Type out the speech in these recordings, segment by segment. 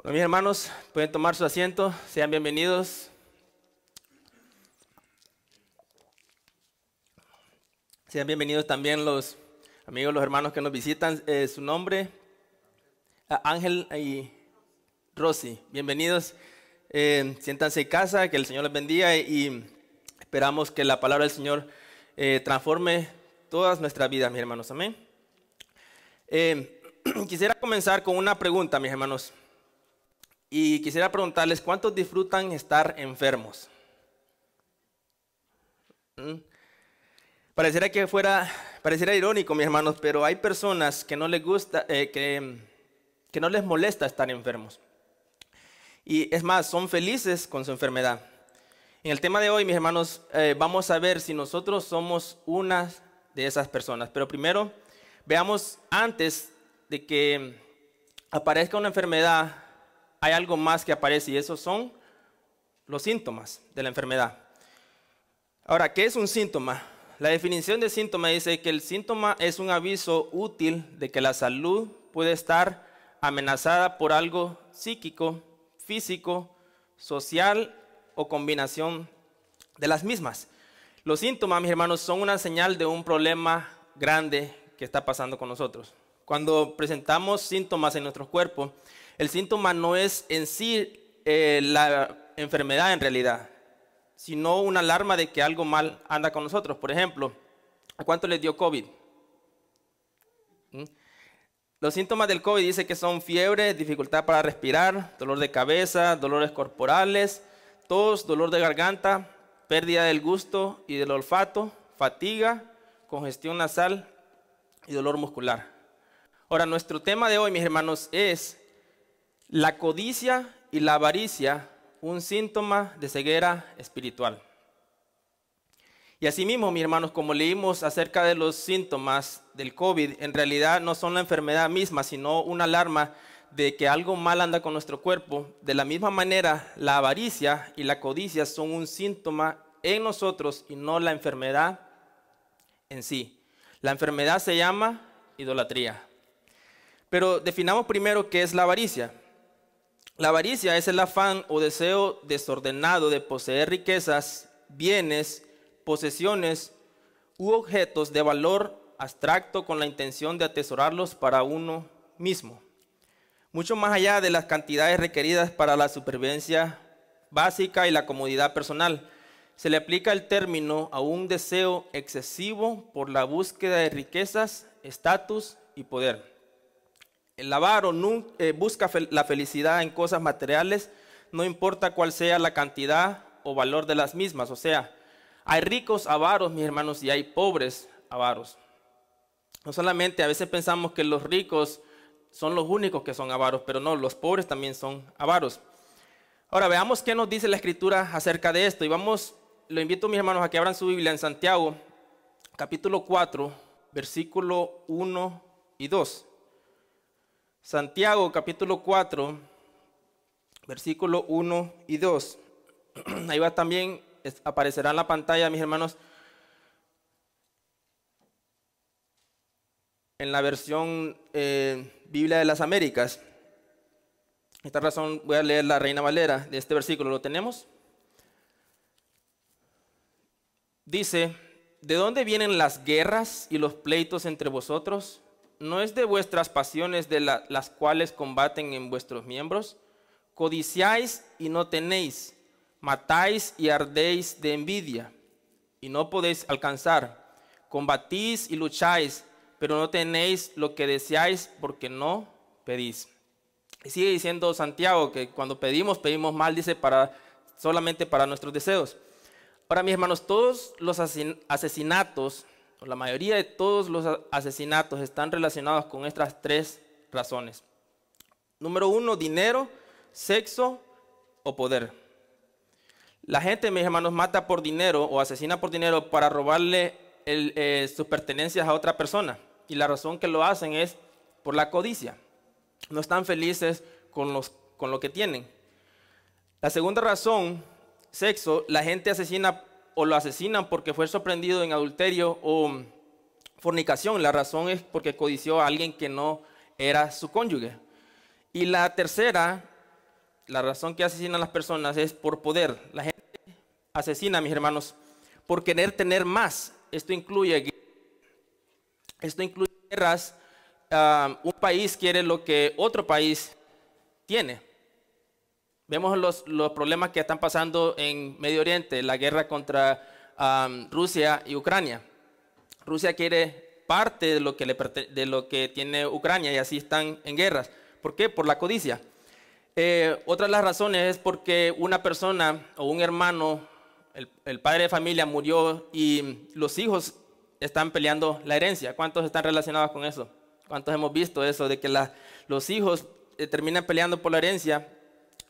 Bueno, mis hermanos, pueden tomar su asiento, sean bienvenidos. Sean bienvenidos también los amigos, los hermanos que nos visitan. Su nombre, Ángel y Rosy, bienvenidos. Siéntanse en casa, que el Señor les bendiga y esperamos que la palabra del Señor transforme todas nuestras vidas, mis hermanos. Amén. Quisiera comenzar con una pregunta, mis hermanos. Y quisiera preguntarles, ¿cuántos disfrutan estar enfermos? Pareciera irónico, mis hermanos, pero hay personas que no les gusta, que no les molesta estar enfermos. Y es más, son felices con su enfermedad. En el tema de hoy, mis hermanos, vamos a ver si nosotros somos una de esas personas. Pero primero, veamos antes de que aparezca una enfermedad, hay algo más que aparece y esos son los síntomas de la enfermedad. Ahora, ¿qué es un síntoma? La definición de síntoma dice que el síntoma es un aviso útil de que la salud puede estar amenazada por algo psíquico, físico, social o combinación de las mismas. Los síntomas, mis hermanos, son una señal de un problema grande que está pasando con nosotros. Cuando presentamos síntomas en nuestro cuerpo, el síntoma no es en sí la enfermedad en realidad, sino una alarma de que algo mal anda con nosotros. Por ejemplo, ¿a cuánto les dio COVID? Los síntomas del COVID dice que son fiebre, dificultad para respirar, dolor de cabeza, dolores corporales, tos, dolor de garganta, pérdida del gusto y del olfato, fatiga, congestión nasal y dolor muscular. Ahora, nuestro tema de hoy, mis hermanos, es la codicia y la avaricia, un síntoma de ceguera espiritual. Y asimismo, mis hermanos, como leímos acerca de los síntomas del COVID, en realidad no son la enfermedad misma, sino una alarma de que algo mal anda con nuestro cuerpo. De la misma manera, la avaricia y la codicia son un síntoma en nosotros y no la enfermedad en sí. La enfermedad se llama idolatría. Pero definamos primero qué es la avaricia. La avaricia es el afán o deseo desordenado de poseer riquezas, bienes, posesiones u objetos de valor abstracto con la intención de atesorarlos para uno mismo, mucho más allá de las cantidades requeridas para la supervivencia básica y la comodidad personal. Se le aplica el término a un deseo excesivo por la búsqueda de riquezas, estatus y poder. El avaro busca la felicidad en cosas materiales, no importa cuál sea la cantidad o valor de las mismas. O sea, hay ricos avaros, mis hermanos, y hay pobres avaros. No solamente a veces pensamos que los ricos son los únicos que son avaros, pero no, los pobres también son avaros. Ahora veamos qué nos dice la Escritura acerca de esto. Y lo invito, mis hermanos, a que abran su Biblia en Santiago, capítulo 4, versículo 1 y 2. Santiago capítulo 4, versículo 1 y 2. Ahí va también, aparecerá en la pantalla, mis hermanos, en la versión Biblia de las Américas. Esta razón voy a leer la Reina Valera de este versículo. ¿Lo tenemos? Dice, ¿de dónde vienen las guerras y los pleitos entre vosotros? ¿No es de vuestras pasiones de las cuales combaten en vuestros miembros? Codiciáis y no tenéis, matáis y ardéis de envidia, y no podéis alcanzar. Combatís y lucháis, pero no tenéis lo que deseáis porque no pedís. Y sigue diciendo Santiago que cuando pedimos mal, dice, solamente para nuestros deseos. Ahora, mis hermanos, todos los asesinatos, la mayoría de todos los asesinatos están relacionados con estas tres razones. Número 1, dinero, sexo o poder. La gente, mis hermanos, mata por dinero o asesina por dinero para robarle sus pertenencias a otra persona. Y la razón que lo hacen es por la codicia. No están felices con lo que tienen. La segunda razón, sexo, la gente asesina o lo asesinan porque fue sorprendido en adulterio o fornicación. La razón es porque codició a alguien que no era su cónyuge. Y la tercera la razón que asesinan a las personas es por poder. La gente asesina, mis hermanos, por querer tener más. Esto incluye guerras. Un país quiere lo que otro país tiene. Vemos los problemas que están pasando en Medio Oriente, la guerra contra Rusia y Ucrania. Rusia quiere parte de lo que tiene Ucrania y así están en guerras. ¿Por qué? Por la codicia. Otra de las razones es porque una persona o un hermano, el padre de familia murió y los hijos están peleando la herencia. ¿Cuántos están relacionados con eso? ¿Cuántos hemos visto eso de que los hijos terminan peleando por la herencia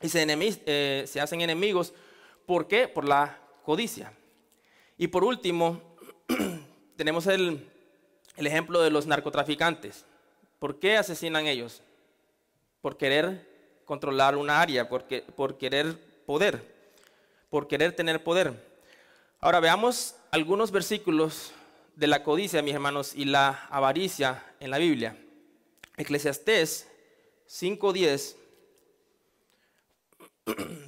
y se hacen enemigos? ¿Por qué? Por la codicia. Y por último, tenemos el ejemplo de los narcotraficantes. ¿Por qué asesinan ellos? Por querer controlar una área, por querer poder, por querer tener poder. Ahora veamos algunos versículos de la codicia, mis hermanos, y la avaricia en la Biblia. Eclesiastés 5:10.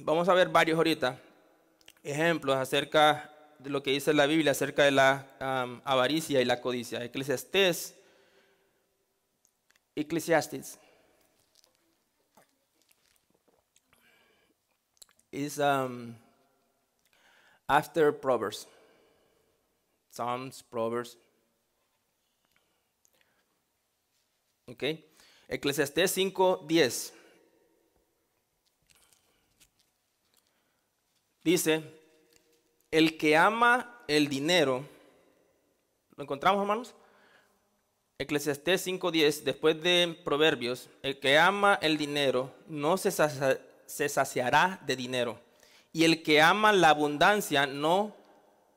Vamos a ver varios ahorita ejemplos acerca de lo que dice la Biblia acerca de la avaricia y la codicia. Eclesiastes is after Proverbs. Psalms, Proverbs. Ok. Eclesiastés 5:10. Dice, el que ama el dinero, ¿lo encontramos, hermanos? Eclesiastés 5:10, después de Proverbios, el que ama el dinero no se saciará de dinero, y el que ama la abundancia no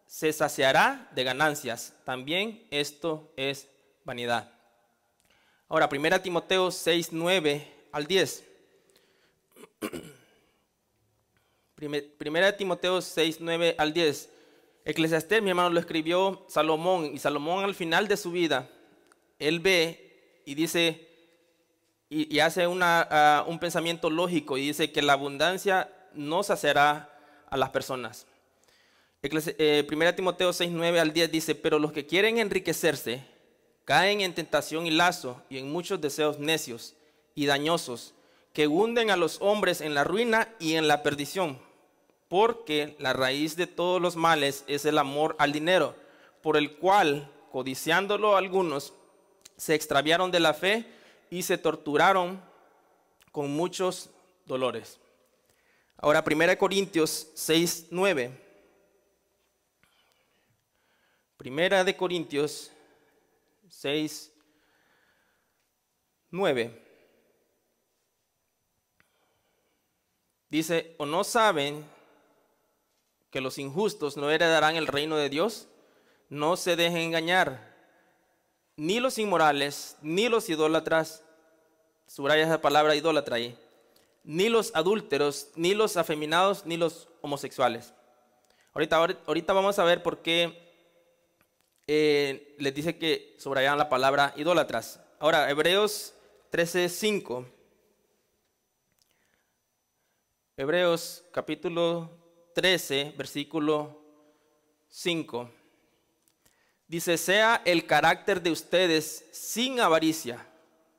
se saciará de ganancias. También esto es vanidad. Ahora, 1 Timoteo 6:9 al 10. 1 Timoteo 6:9 al 10. Eclesiastés, mi hermano, lo escribió Salomón, y Salomón al final de su vida, él ve y dice, y hace un pensamiento lógico, y dice que la abundancia no saciará a las personas. 1 Timoteo 6:9 al 10 dice, pero los que quieren enriquecerse caen en tentación y lazo y en muchos deseos necios y dañosos que hunden a los hombres en la ruina y en la perdición, porque la raíz de todos los males es el amor al dinero, por el cual, codiciándolo algunos, se extraviaron de la fe y se torturaron con muchos dolores. Ahora, 1 Corintios 6:9. 1 Corintios 6:9. Dice, ¿o no saben que los injustos no heredarán el reino de Dios? No se dejen engañar, ni los inmorales, ni los idólatras, subraya esa palabra idólatra ahí, ni los adúlteros, ni los afeminados, ni los homosexuales. Ahorita vamos a ver por qué les dice que subrayan la palabra idólatras. Ahora, Hebreos 13:5. Hebreos capítulo 13, versículo 5. Dice, sea el carácter de ustedes sin avaricia,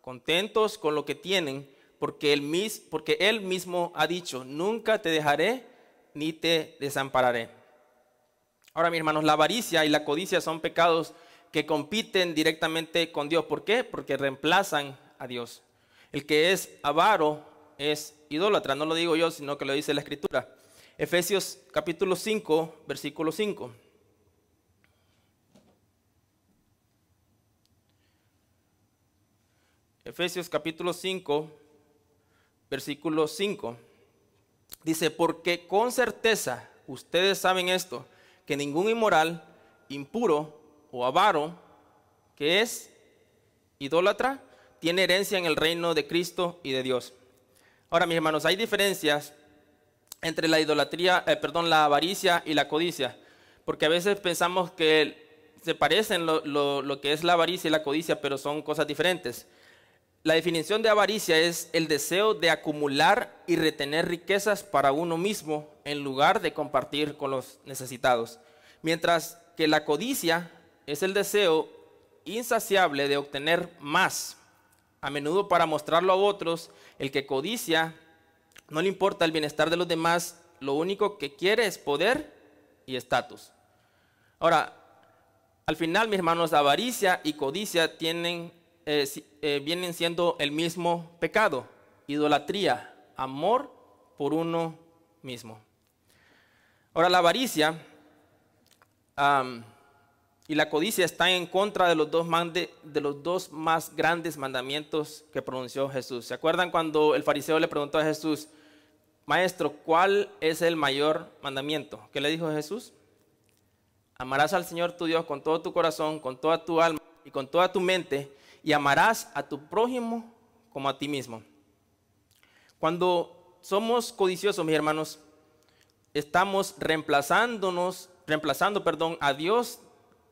contentos con lo que tienen, porque él mismo ha dicho, nunca te dejaré ni te desampararé. Ahora, mis hermanos, la avaricia y la codicia son pecados que compiten directamente con Dios. ¿Por qué? Porque reemplazan a Dios. El que es avaro es idólatra, no lo digo yo, sino que lo dice la Escritura. Efesios capítulo 5, versículo 5. Efesios capítulo 5, versículo 5. Dice, porque con certeza ustedes saben esto, que ningún inmoral, impuro o avaro, que es idólatra, tiene herencia en el reino de Cristo y de Dios. Ahora, mis hermanos, hay diferencias entre la la avaricia y la codicia, porque a veces pensamos que se parecen lo que es la avaricia y la codicia, pero son cosas diferentes. La definición de avaricia es el deseo de acumular y retener riquezas para uno mismo en lugar de compartir con los necesitados. Mientras que la codicia es el deseo insaciable de obtener más, a menudo para mostrarlo a otros. El que codicia no le importa el bienestar de los demás, lo único que quiere es poder y estatus. Ahora, al final, mis hermanos, avaricia y codicia vienen siendo el mismo pecado: idolatría, amor por uno mismo. Ahora, la avaricia y la codicia están en contra de los dos más grandes mandamientos que pronunció Jesús. ¿Se acuerdan cuando el fariseo le preguntó a Jesús: Maestro, ¿cuál es el mayor mandamiento? ¿Qué le dijo Jesús? Amarás al Señor tu Dios con todo tu corazón, con toda tu alma y con toda tu mente, y amarás a tu prójimo como a ti mismo. Cuando somos codiciosos, mis hermanos, estamos reemplazando a Dios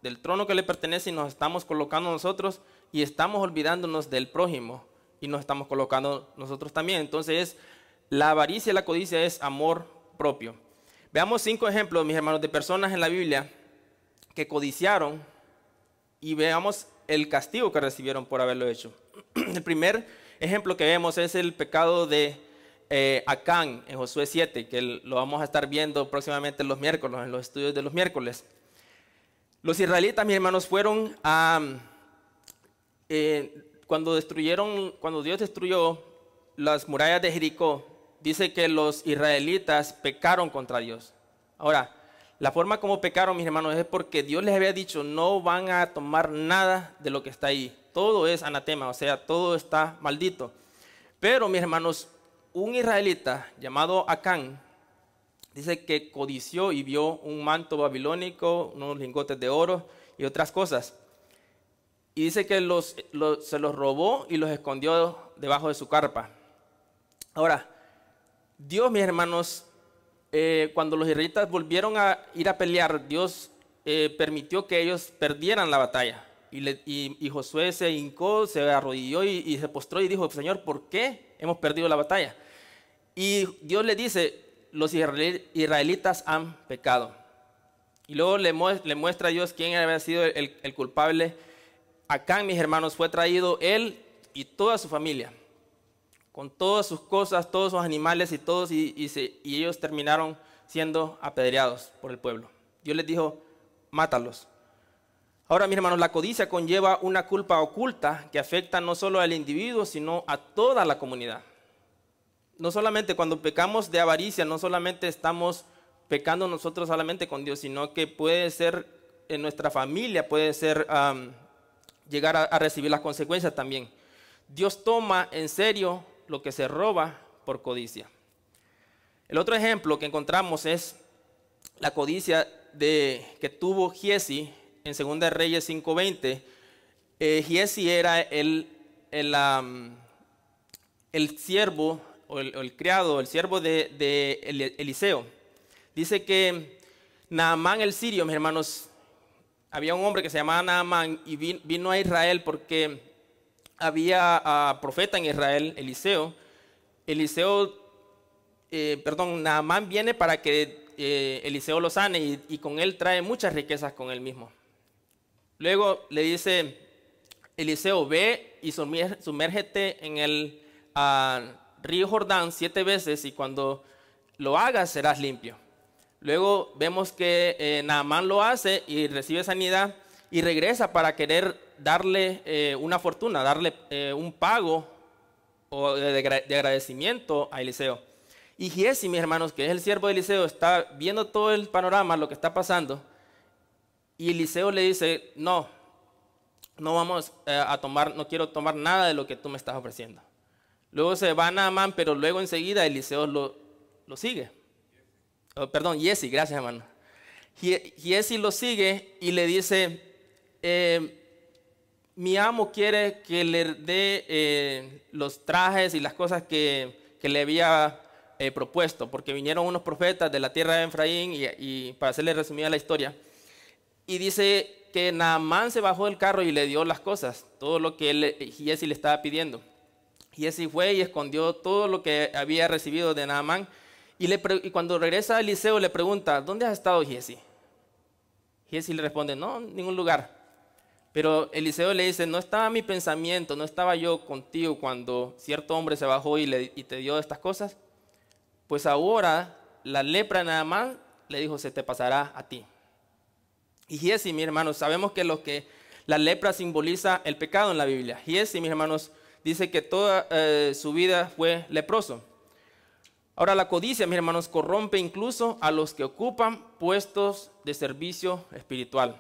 del trono que le pertenece y nos estamos colocando nosotros, y estamos olvidándonos del prójimo y nos estamos colocando nosotros también. Entonces, la avaricia y la codicia es amor propio. Veamos 5 ejemplos, mis hermanos, de personas en la Biblia que codiciaron, y veamos el castigo que recibieron por haberlo hecho. El primer ejemplo que vemos es el pecado de Acán en Josué 7, que lo vamos a estar viendo próximamente los miércoles, en los estudios de los miércoles. Los israelitas, mis hermanos, fueron cuando Dios destruyó las murallas de Jericó, dice que los israelitas pecaron contra Dios. Ahora, la forma como pecaron, mis hermanos, es porque Dios les había dicho: no van a tomar nada de lo que está ahí. Todo es anatema, o sea, todo está maldito. Pero, mis hermanos, un israelita llamado Acán dice que codició y vio un manto babilónico, unos lingotes de oro y otras cosas. Y dice que se los robó y los escondió debajo de su carpa. Ahora, Dios, mis hermanos, cuando los israelitas volvieron a ir a pelear, Dios permitió que ellos perdieran la batalla. Y Josué se hincó, se arrodilló y se postró y dijo: Señor, ¿por qué hemos perdido la batalla? Y Dios le dice: los israelitas han pecado. Y luego le muestra a Dios quién había sido el culpable. Acán, mis hermanos, fue traído él y toda su familia, con todas sus cosas, todos sus animales y todos, y ellos terminaron siendo apedreados por el pueblo. Dios les dijo: mátalos. Ahora, mis hermanos, la codicia conlleva una culpa oculta que afecta no solo al individuo, sino a toda la comunidad. No solamente cuando pecamos de avaricia, no solamente estamos pecando nosotros solamente con Dios, sino que puede ser en nuestra familia, puede ser llegar a recibir las consecuencias también. Dios toma en serio lo que se roba por codicia. El otro ejemplo que encontramos es la codicia que tuvo Giezi en 2 Reyes 5:20. Giezi era el siervo o el criado, el siervo de Eliseo. Dice que Naamán el sirio, mis hermanos, había un hombre que se llamaba Naamán y vino a Israel porque había profeta en Israel, Eliseo. Naamán viene para que Eliseo lo sane y con él trae muchas riquezas con él mismo. Luego le dice Eliseo: ve y sumérgete en el río Jordán 7 veces y cuando lo hagas serás limpio. Luego vemos que Naamán lo hace y recibe sanidad y regresa para querer darle una fortuna, darle un pago de agradecimiento a Eliseo. Y Giezi, mis hermanos, que es el siervo de Eliseo, está viendo todo el panorama, lo que está pasando, y Eliseo le dice: no vamos a tomar, no quiero tomar nada de lo que tú me estás ofreciendo. Luego se va Naamán, pero luego enseguida Eliseo lo sigue. Giezi, gracias, hermano. Giezi lo sigue y le dice: mi amo quiere que le dé los trajes y las cosas que le había propuesto, porque vinieron unos profetas de la tierra de Efraín y para hacerle resumida la historia. Y dice que Naamán se bajó del carro y le dio las cosas, todo lo que Giezi le estaba pidiendo. Giesi fue y escondió todo lo que había recibido de Naamán. Y cuando regresa a Eliseo le pregunta, ¿dónde has estado, Giesi? Giesi le responde, no, en ningún lugar. Pero Eliseo le dice, no estaba mi pensamiento, no estaba yo contigo cuando cierto hombre se bajó y te dio estas cosas. Pues ahora la lepra de Naamán le dijo, se te pasará a ti. Y Giesi, mis hermanos, sabemos que la lepra simboliza el pecado en la Biblia. Giesi, mis hermanos, dice que toda su vida fue leproso. Ahora la codicia, mis hermanos, corrompe incluso a los que ocupan puestos de servicio espiritual.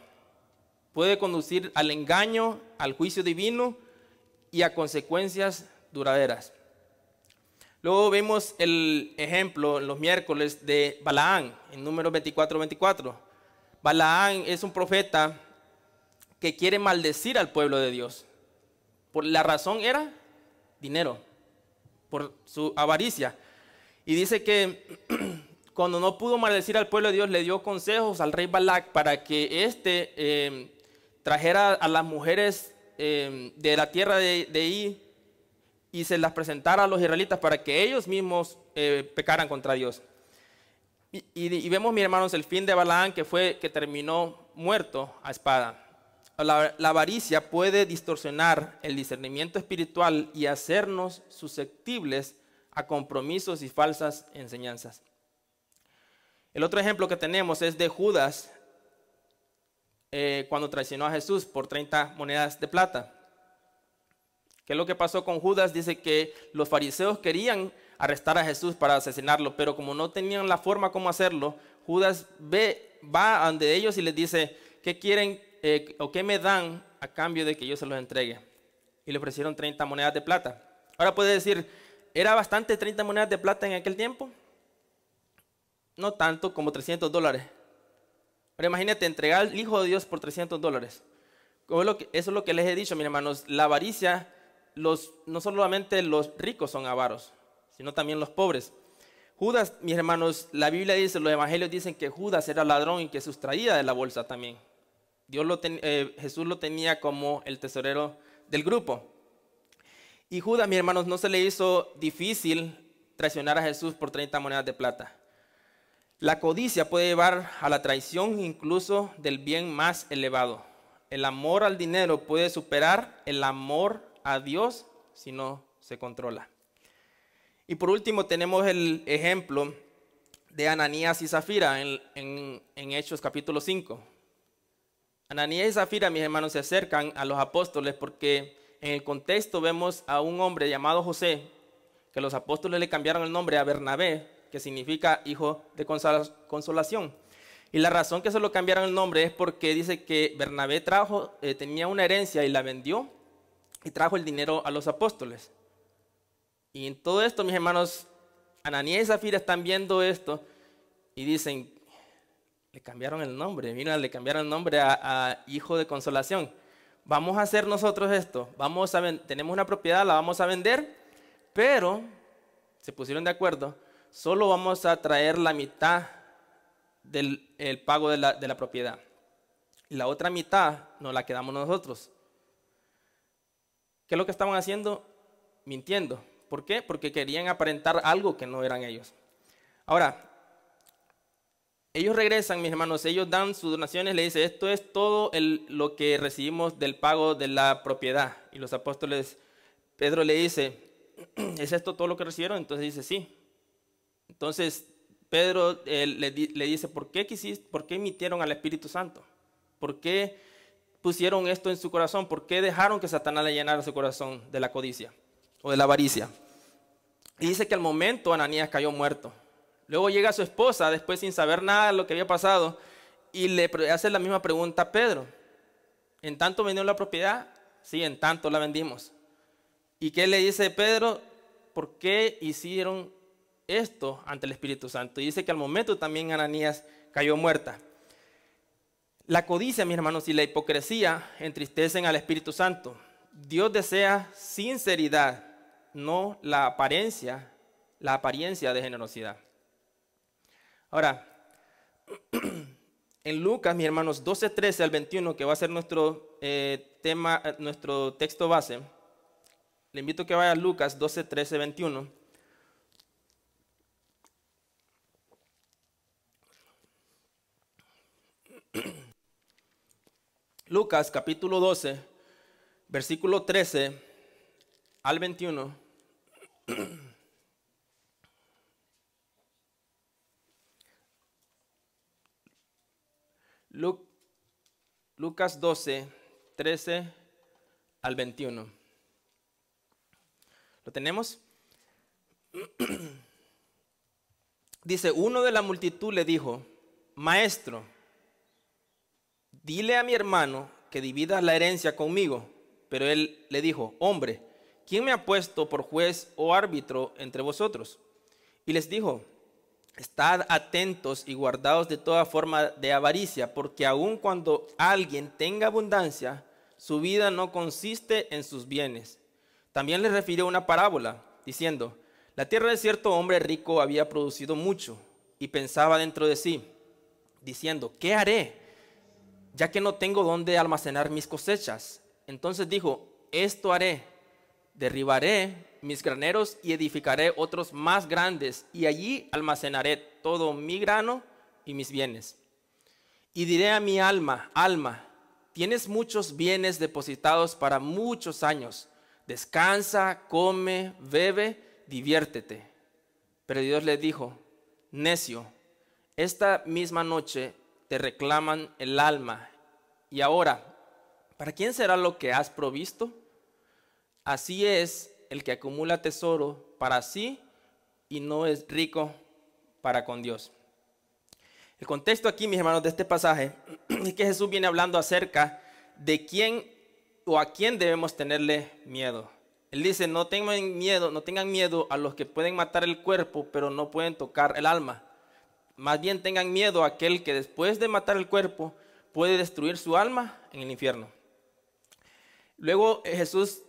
Puede conducir al engaño, al juicio divino y a consecuencias duraderas. Luego vemos el ejemplo en los miércoles de Balaán, en Números 24:24. Balaán es un profeta que quiere maldecir al pueblo de Dios. La razón era dinero, por su avaricia. Y dice que cuando no pudo maldecir al pueblo de Dios, le dio consejos al rey Balac para que trajera a las mujeres de la tierra de ahí y se las presentara a los israelitas para que ellos mismos pecaran contra Dios. Y vemos, mis hermanos, el fin de Balaán, que terminó muerto a espada. La avaricia puede distorsionar el discernimiento espiritual y hacernos susceptibles a compromisos y falsas enseñanzas. El otro ejemplo que tenemos es de Judas cuando traicionó a Jesús por 30 monedas de plata. ¿Qué es lo que pasó con Judas? Dice que los fariseos querían arrestar a Jesús para asesinarlo, pero como no tenían la forma como hacerlo, Judas va a donde ellos y les dice, ¿qué quieren o qué me dan a cambio de que yo se los entregue? Y le ofrecieron 30 monedas de plata. Ahora puede decir, ¿era bastante 30 monedas de plata en aquel tiempo? No tanto, como $300. Pero imagínate, entregar al Hijo de Dios por $300. Eso es lo que les he dicho, mis hermanos. La avaricia, no solamente los ricos son avaros, sino también los pobres. Judas, mis hermanos, la Biblia dice, los evangelios dicen que Judas era ladrón y que sustraía de la bolsa también. Jesús lo tenía como el tesorero del grupo. Y Judas, mis hermanos, no se le hizo difícil traicionar a Jesús por 30 monedas de plata. La codicia puede llevar a la traición incluso del bien más elevado. El amor al dinero puede superar el amor a Dios si no se controla. Y por último tenemos el ejemplo de Ananías y Zafira en Hechos capítulo 5. Ananías y Zafira, mis hermanos, se acercan a los apóstoles porque en el contexto vemos a un hombre llamado José, que los apóstoles le cambiaron el nombre a Bernabé, que significa hijo de consolación. Y la razón que se lo cambiaron el nombre es porque dice que Bernabé tenía una herencia y la vendió y trajo el dinero a los apóstoles. Y en todo esto, mis hermanos, Ananías y Zafira están viendo esto y dicen, le cambiaron el nombre, mira, le cambiaron el nombre a hijo de consolación. Vamos a hacer nosotros esto, tenemos una propiedad, la vamos a vender, pero se pusieron de acuerdo, solo vamos a traer la mitad del pago de la propiedad. Y la otra mitad nos la quedamos nosotros. ¿Qué es lo que estaban haciendo? Mintiendo. ¿Por qué? Porque querían aparentar algo que no eran ellos. Ahora, ellos regresan, mis hermanos, ellos dan sus donaciones, le dicen, esto es todo lo que recibimos del pago de la propiedad. Y los apóstoles, Pedro le dice, ¿es esto todo lo que recibieron? Entonces dice, sí. Entonces Pedro le dice, ¿por qué emitieron al Espíritu Santo? ¿Por qué pusieron esto en su corazón? ¿Por qué dejaron que Satanás le llenara su corazón de la codicia o de la avaricia? Y dice que al momento Ananías cayó muerto. Luego llega su esposa, después sin saber nada de lo que había pasado, y le hace la misma pregunta a Pedro. ¿En tanto vendió la propiedad? Sí, en tanto la vendimos. ¿Y qué le dice Pedro? ¿Por qué hicieron esto ante el Espíritu Santo? Y dice que al momento también Ananías cayó muerta. La codicia, mis hermanos, y la hipocresía entristecen al Espíritu Santo. Dios desea sinceridad, no la apariencia de generosidad. Ahora, en Lucas, mis hermanos, 12:13 al 21, que va a ser nuestro texto base, Le invito a que vaya a Lucas 12, 13, 21. Lucas capítulo 12, versículo 13 al 21. Lucas 12, 13 al 21. ¿Lo tenemos? Dice, uno de la multitud le dijo, Maestro, dile a mi hermano que divida la herencia conmigo. Pero él le dijo, hombre, ¿quién me ha puesto por juez o árbitro entre vosotros? Y les dijo, estad atentos y guardaos de toda forma de avaricia, porque aun cuando alguien tenga abundancia, su vida no consiste en sus bienes. También les refirió una parábola, diciendo, la tierra de cierto hombre rico había producido mucho, y pensaba dentro de sí, diciendo, ¿qué haré, ya que no tengo dónde almacenar mis cosechas? Entonces dijo, esto haré, derribaré mis graneros y edificaré otros más grandes, y allí almacenaré todo mi grano y mis bienes. Y diré a mi alma, alma, tienes muchos bienes depositados para muchos años, descansa, come, bebe, diviértete. Pero Dios le dijo, necio, esta misma noche te reclaman el alma, y ahora, ¿para quién será lo que has provisto? Así es el que acumula tesoro para sí y no es rico para con Dios. El contexto aquí, mis hermanos, de este pasaje es que Jesús viene hablando acerca de quién o a quién debemos tenerle miedo. Él dice, no tengan miedo a los que pueden matar el cuerpo, pero no pueden tocar el alma. Más bien tengan miedo a aquel que después de matar el cuerpo puede destruir su alma en el infierno. Luego Jesús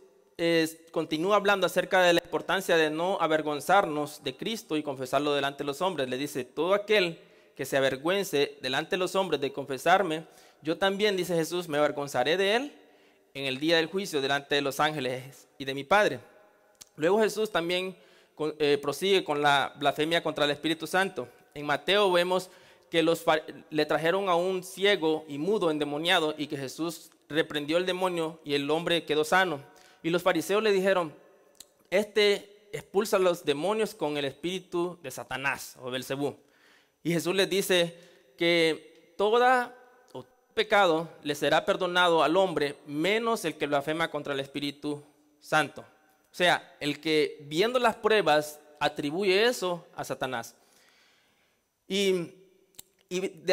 continúa hablando acerca de la importancia de no avergonzarnos de Cristo y confesarlo delante de los hombres. Le dice, todo aquel que se avergüence delante de los hombres de confesarme, yo también, dice Jesús, me avergonzaré de él en el día del juicio delante de los ángeles y de mi Padre. Luego Jesús también prosigue con la blasfemia contra el Espíritu Santo. En Mateo vemos que le trajeron a un ciego y mudo endemoniado y que Jesús reprendió el demonio y el hombre quedó sano. Y los fariseos le dijeron, expulsa los demonios con el espíritu de Satanás o Belcebú. Y Jesús les dice que todo pecado le será perdonado al hombre, menos el que blasfema contra el Espíritu Santo. O sea, el que viendo las pruebas atribuye eso a Satanás. Y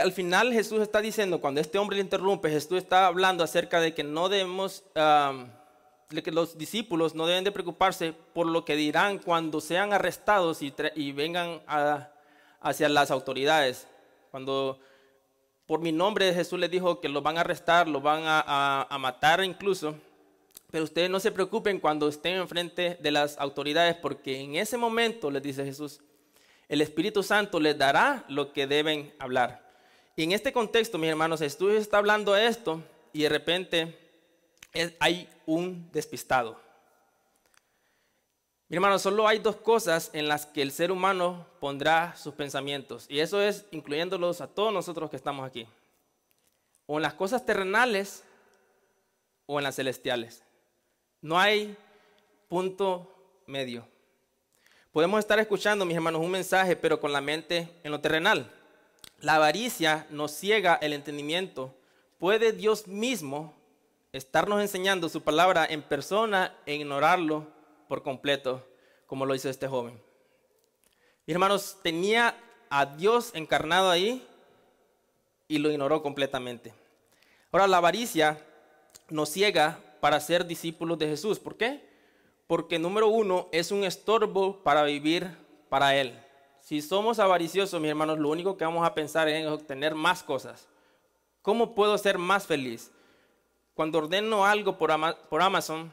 al final Jesús está diciendo, cuando este hombre le interrumpe, Jesús está hablando acerca de que no debemos, de que los discípulos no deben de preocuparse por lo que dirán cuando sean arrestados y vengan hacia las autoridades. Cuando por mi nombre Jesús les dijo que los van a arrestar, los van a matar incluso, pero ustedes no se preocupen cuando estén enfrente de las autoridades, porque en ese momento, les dice Jesús, el Espíritu Santo les dará lo que deben hablar. Y en este contexto, mis hermanos, Jesús está hablando esto y de repente hay un despistado. Mi hermano, solo hay dos cosas en las que el ser humano pondrá sus pensamientos, y eso es incluyéndolos a todos nosotros que estamos aquí, o en las cosas terrenales o en las celestiales. No hay punto medio. Podemos estar escuchando, mis hermanos, un mensaje, pero con la mente en lo terrenal. La avaricia nos ciega el entendimiento. ¿Puede Dios mismo estarnos enseñando su palabra en persona e ignorarlo por completo, como lo hizo este joven? Mis hermanos, tenía a Dios encarnado ahí y lo ignoró completamente. Ahora, la avaricia nos ciega para ser discípulos de Jesús. ¿Por qué? Porque número uno, es un estorbo para vivir para Él. Si somos avariciosos, mis hermanos, lo único que vamos a pensar es en obtener más cosas. ¿Cómo puedo ser más feliz? Cuando ordeno algo por Amazon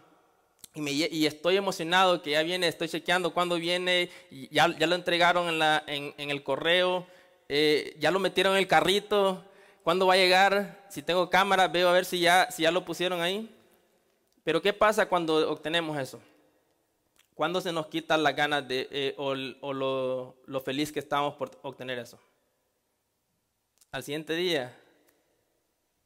y estoy emocionado que ya viene, estoy chequeando cuándo viene, ya lo entregaron en el correo, ya lo metieron en el carrito, cuándo va a llegar, si tengo cámara veo a ver si ya lo pusieron ahí. Pero ¿qué pasa cuando obtenemos eso? ¿Cuándo se nos quitan las ganas o lo feliz que estamos por obtener eso? Al siguiente día,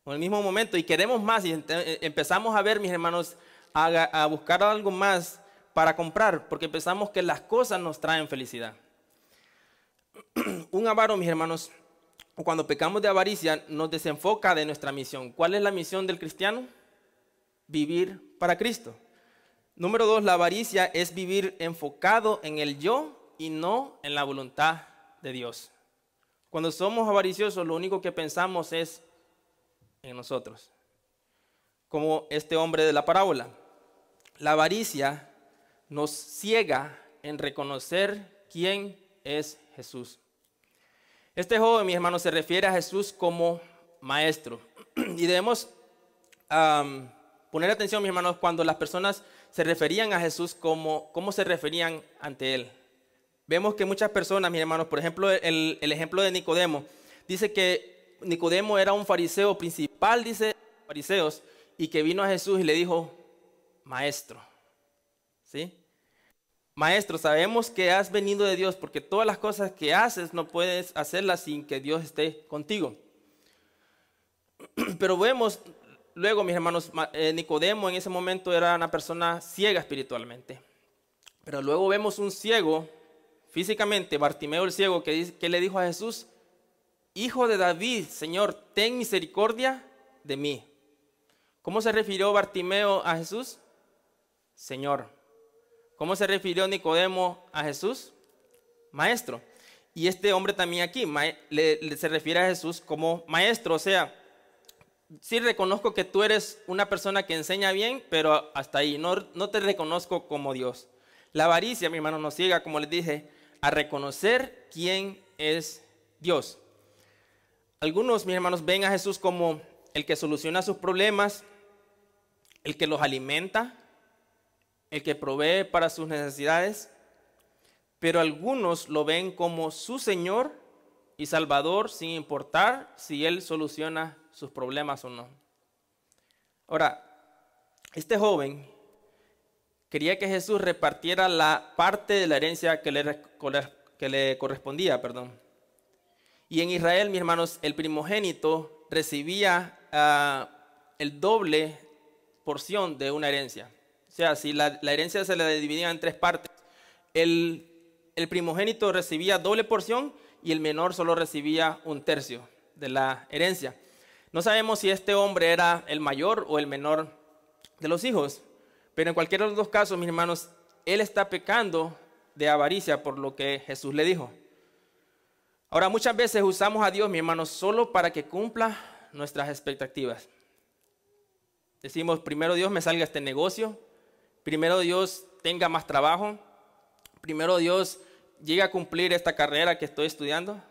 o en el mismo momento, y queremos más, y empezamos a ver, mis hermanos, a buscar algo más para comprar, porque pensamos que las cosas nos traen felicidad. Un avaro, mis hermanos, cuando pecamos de avaricia, nos desenfoca de nuestra misión. ¿Cuál es la misión del cristiano? Vivir para Cristo. Número 2, la avaricia es vivir enfocado en el yo y no en la voluntad de Dios. Cuando somos avariciosos, lo único que pensamos es en nosotros. Como este hombre de la parábola. La avaricia nos ciega en reconocer quién es Jesús. Este joven, mis hermanos, se refiere a Jesús como maestro. Y debemos poner atención, mis hermanos, cuando las personas se referían a Jesús cómo se referían ante él. Vemos que muchas personas, mis hermanos, por ejemplo, el ejemplo de Nicodemo, dice que Nicodemo era un fariseo principal, dice, fariseos, y que vino a Jesús y le dijo, maestro, ¿sí? Maestro, sabemos que has venido de Dios, porque todas las cosas que haces no puedes hacerlas sin que Dios esté contigo. Pero vemos luego, mis hermanos, Nicodemo en ese momento era una persona ciega espiritualmente. Pero luego vemos un ciego físicamente, Bartimeo el ciego, que le dijo a Jesús, Hijo de David, Señor, ten misericordia de mí. ¿Cómo se refirió Bartimeo a Jesús? Señor. ¿Cómo se refirió Nicodemo a Jesús? Maestro. Y este hombre también aquí se refiere a Jesús como maestro. O sea, sí reconozco que tú eres una persona que enseña bien, pero hasta ahí, no te reconozco como Dios. La avaricia, mi hermano, nos ciega, como les dije, a reconocer quién es Dios. Algunos, mis hermanos, ven a Jesús como el que soluciona sus problemas, el que los alimenta, el que provee para sus necesidades, pero algunos lo ven como su Señor y Salvador sin importar si Él soluciona sus problemas o no. Ahora, este joven quería que Jesús repartiera la parte de la herencia que le correspondía, Y en Israel, mis hermanos, el primogénito recibía el doble porción de una herencia. O sea, si la herencia se le dividía en 3 partes, el primogénito recibía doble porción y el menor solo recibía 1/3 de la herencia. No sabemos si este hombre era el mayor o el menor de los hijos, pero en cualquiera de los 2 casos, mis hermanos, él está pecando de avaricia por lo que Jesús le dijo. Ahora, muchas veces usamos a Dios, mis hermanos, solo para que cumpla nuestras expectativas. Decimos, primero Dios me salga este negocio, primero Dios tenga más trabajo, primero Dios llegue a cumplir esta carrera que estoy estudiando.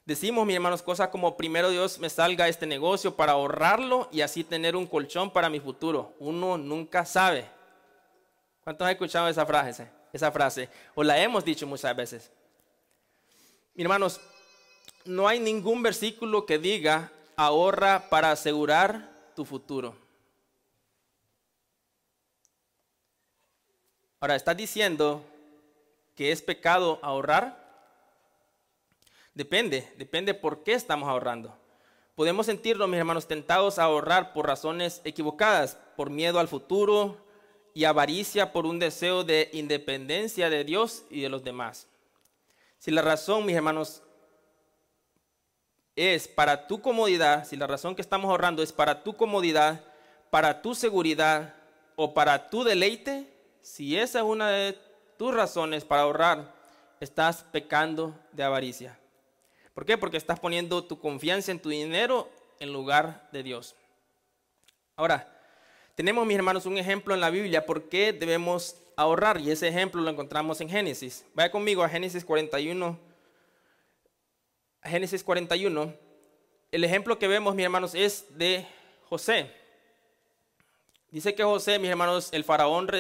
Decimos, mis hermanos, cosas como primero Dios me salga este negocio para ahorrarlo y así tener un colchón para mi futuro. Uno nunca sabe. ¿Cuántos han escuchado esa frase? O la hemos dicho muchas veces. Mis hermanos, no hay ningún versículo que diga ahorra para asegurar tu futuro. Ahora, ¿estás diciendo que es pecado ahorrar? Depende por qué estamos ahorrando. Podemos sentirnos, mis hermanos, tentados a ahorrar por razones equivocadas, por miedo al futuro y avaricia por un deseo de independencia de Dios y de los demás. Si la razón, mis hermanos, es para tu comodidad, si la razón que estamos ahorrando es para tu comodidad, para tu seguridad o para tu deleite, si esa es una de tus razones para ahorrar, estás pecando de avaricia. ¿Por qué? Porque estás poniendo tu confianza en tu dinero en lugar de Dios. Ahora, tenemos, mis hermanos, un ejemplo en la Biblia por qué debemos ahorrar, y ese ejemplo lo encontramos en Génesis. Vaya conmigo a Génesis 41. Génesis 41. El ejemplo que vemos, mis hermanos, es de José. Dice que José, mis hermanos, el faraón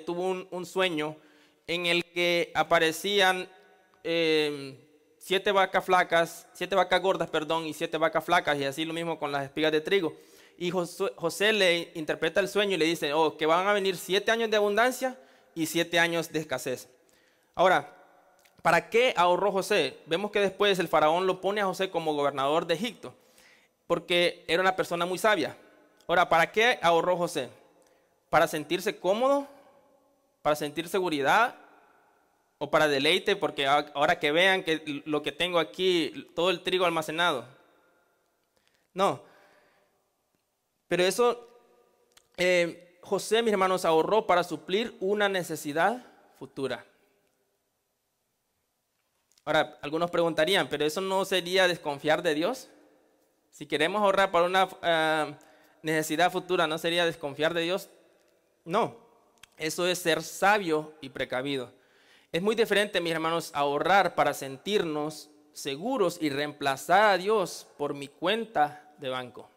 tuvo un sueño en el que aparecían 7 vacas gordas, y 7 vacas flacas, y así lo mismo con las espigas de trigo. Y José le interpreta el sueño y le dice, que van a venir 7 años de abundancia y 7 años de escasez. Ahora, ¿para qué ahorró José? Vemos que después el faraón lo pone a José como gobernador de Egipto, porque era una persona muy sabia. Ahora, ¿para qué ahorró José? ¿Para sentirse cómodo? ¿Para sentir seguridad? ¿O para deleite? Porque ahora que vean que lo que tengo aquí, todo el trigo almacenado. No. Pero eso, José, mis hermanos, ahorró para suplir una necesidad futura. Ahora, algunos preguntarían, ¿pero eso no sería desconfiar de Dios? Si queremos ahorrar para una necesidad futura, ¿no sería desconfiar de Dios? No, eso es ser sabio y precavido. Es muy diferente, mis hermanos, ahorrar para sentirnos seguros y reemplazar a Dios por mi cuenta de banco.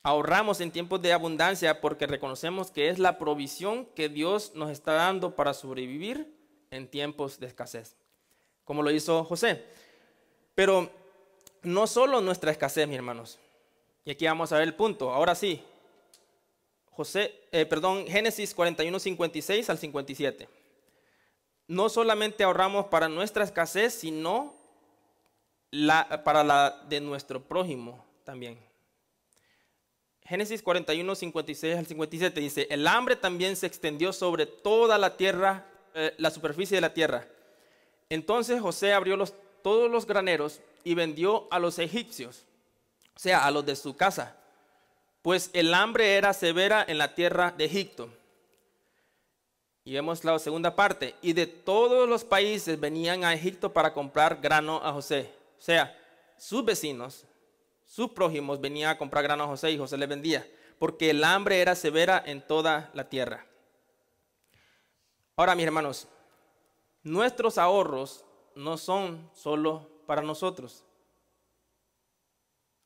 Ahorramos en tiempos de abundancia porque reconocemos que es la provisión que Dios nos está dando para sobrevivir en tiempos de escasez, como lo hizo José. Pero no solo nuestra escasez, mis hermanos. Y aquí vamos a ver el punto. Ahora sí, Génesis 41, 56 al 57. No solamente ahorramos para nuestra escasez, sino para la de nuestro prójimo también. Génesis 41, 56 al 57 dice: el hambre también se extendió sobre toda la tierra, la superficie de la tierra. Entonces José abrió todos los graneros y vendió a los egipcios, o sea, a los de su casa, pues el hambre era severa en la tierra de Egipto. Y vemos la segunda parte: y de todos los países venían a Egipto para comprar grano a José. O sea, sus vecinos, sus prójimos venían a comprar grano a José y José les vendía, porque el hambre era severa en toda la tierra. Ahora, mis hermanos, nuestros ahorros no son solo para nosotros.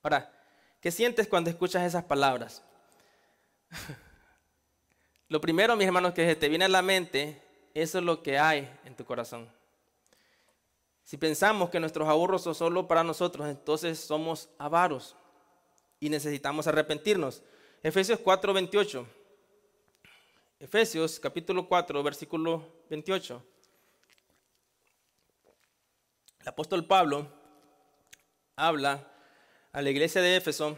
Ahora, ¿qué sientes cuando escuchas esas palabras? Lo primero, mis hermanos, que se te viene a la mente, eso es lo que hay en tu corazón. Si pensamos que nuestros ahorros son solo para nosotros, entonces somos avaros y necesitamos arrepentirnos. Efesios 4, 28. Efesios capítulo 4, versículo 28. El apóstol Pablo habla a la iglesia de Éfeso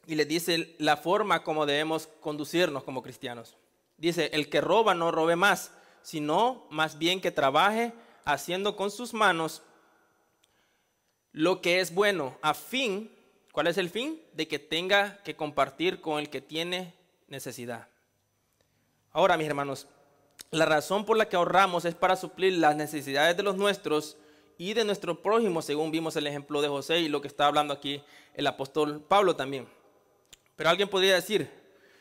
y les dice la forma como debemos conducirnos como cristianos. Dice: el que roba no robe más, sino más bien que trabaje haciendo con sus manos lo que es bueno, a fin, ¿cuál es el fin? De que tenga que compartir con el que tiene necesidad. Ahora, mis hermanos, la razón por la que ahorramos es para suplir las necesidades de los nuestros y de nuestro prójimo, según vimos el ejemplo de José y lo que está hablando aquí el apóstol Pablo también. Pero alguien podría decir: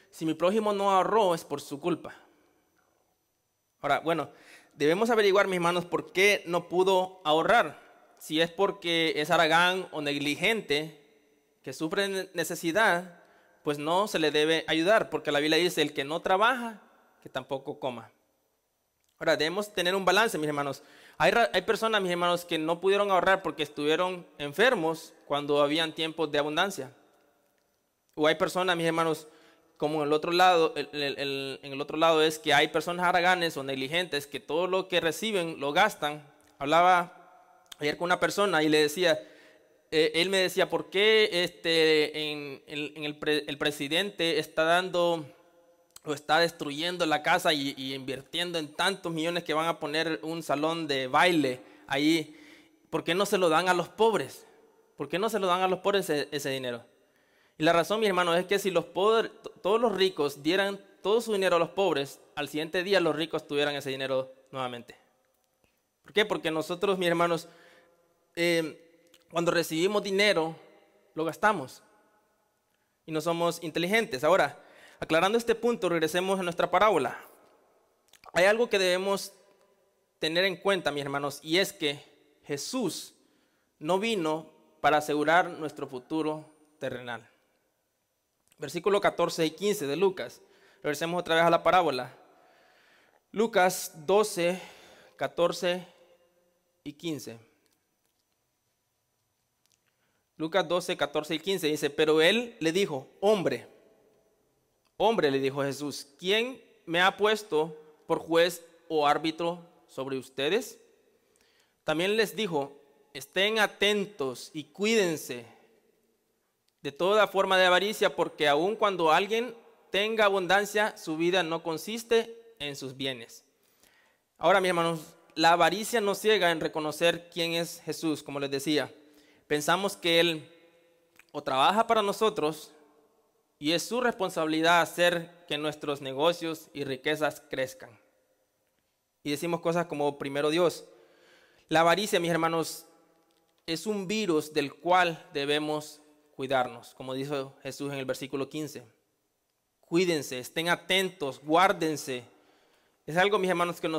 si mi prójimo no ahorró, es por su culpa. Ahora, bueno, debemos averiguar, mis hermanos, por qué no pudo ahorrar. Si es porque es haragán o negligente, que sufre necesidad, pues no se le debe ayudar, porque la Biblia dice: el que no trabaja, que tampoco coma. Ahora, debemos tener un balance, mis hermanos. Hay personas, mis hermanos, que no pudieron ahorrar porque estuvieron enfermos cuando habían tiempos de abundancia. O hay personas, mis hermanos, como en el otro lado, en el otro lado es que hay personas haraganes o negligentes que todo lo que reciben lo gastan. Hablaba ayer con una persona y le decía, él me decía: ¿por qué el presidente está dando o está destruyendo la casa y invirtiendo en tantos millones que van a poner un salón de baile ahí? ¿Por qué no se lo dan a los pobres? ¿Por qué no se lo dan a los pobres ese dinero? Y la razón, mi hermano, es que si todos los ricos dieran todo su dinero a los pobres, al siguiente día los ricos tuvieran ese dinero nuevamente. ¿Por qué? Porque nosotros, mis hermanos, cuando recibimos dinero, lo gastamos y no somos inteligentes. Ahora, aclarando este punto, regresemos a nuestra parábola. Hay algo que debemos tener en cuenta, mis hermanos, y es que Jesús no vino para asegurar nuestro futuro terrenal. Versículo 14 y 15 de Lucas. Regresemos otra vez a la parábola. Lucas 12, 14 y 15. Lucas 12, 14 y 15 dice: pero él le dijo: hombre, le dijo Jesús, ¿quién me ha puesto por juez o árbitro sobre ustedes? También les dijo, estén atentos y cuídense de toda forma de avaricia, porque aun cuando alguien tenga abundancia, su vida no consiste en sus bienes. Ahora, mis hermanos, la avaricia nos ciega en reconocer quién es Jesús, como les decía. Pensamos que Él o trabaja para nosotros y es su responsabilidad hacer que nuestros negocios y riquezas crezcan. Y decimos cosas como primero Dios. La avaricia, mis hermanos, es un virus del cual debemos cuidarnos, como dijo Jesús en el versículo 15. Cuídense, estén atentos, guárdense. Es algo, mis hermanos, que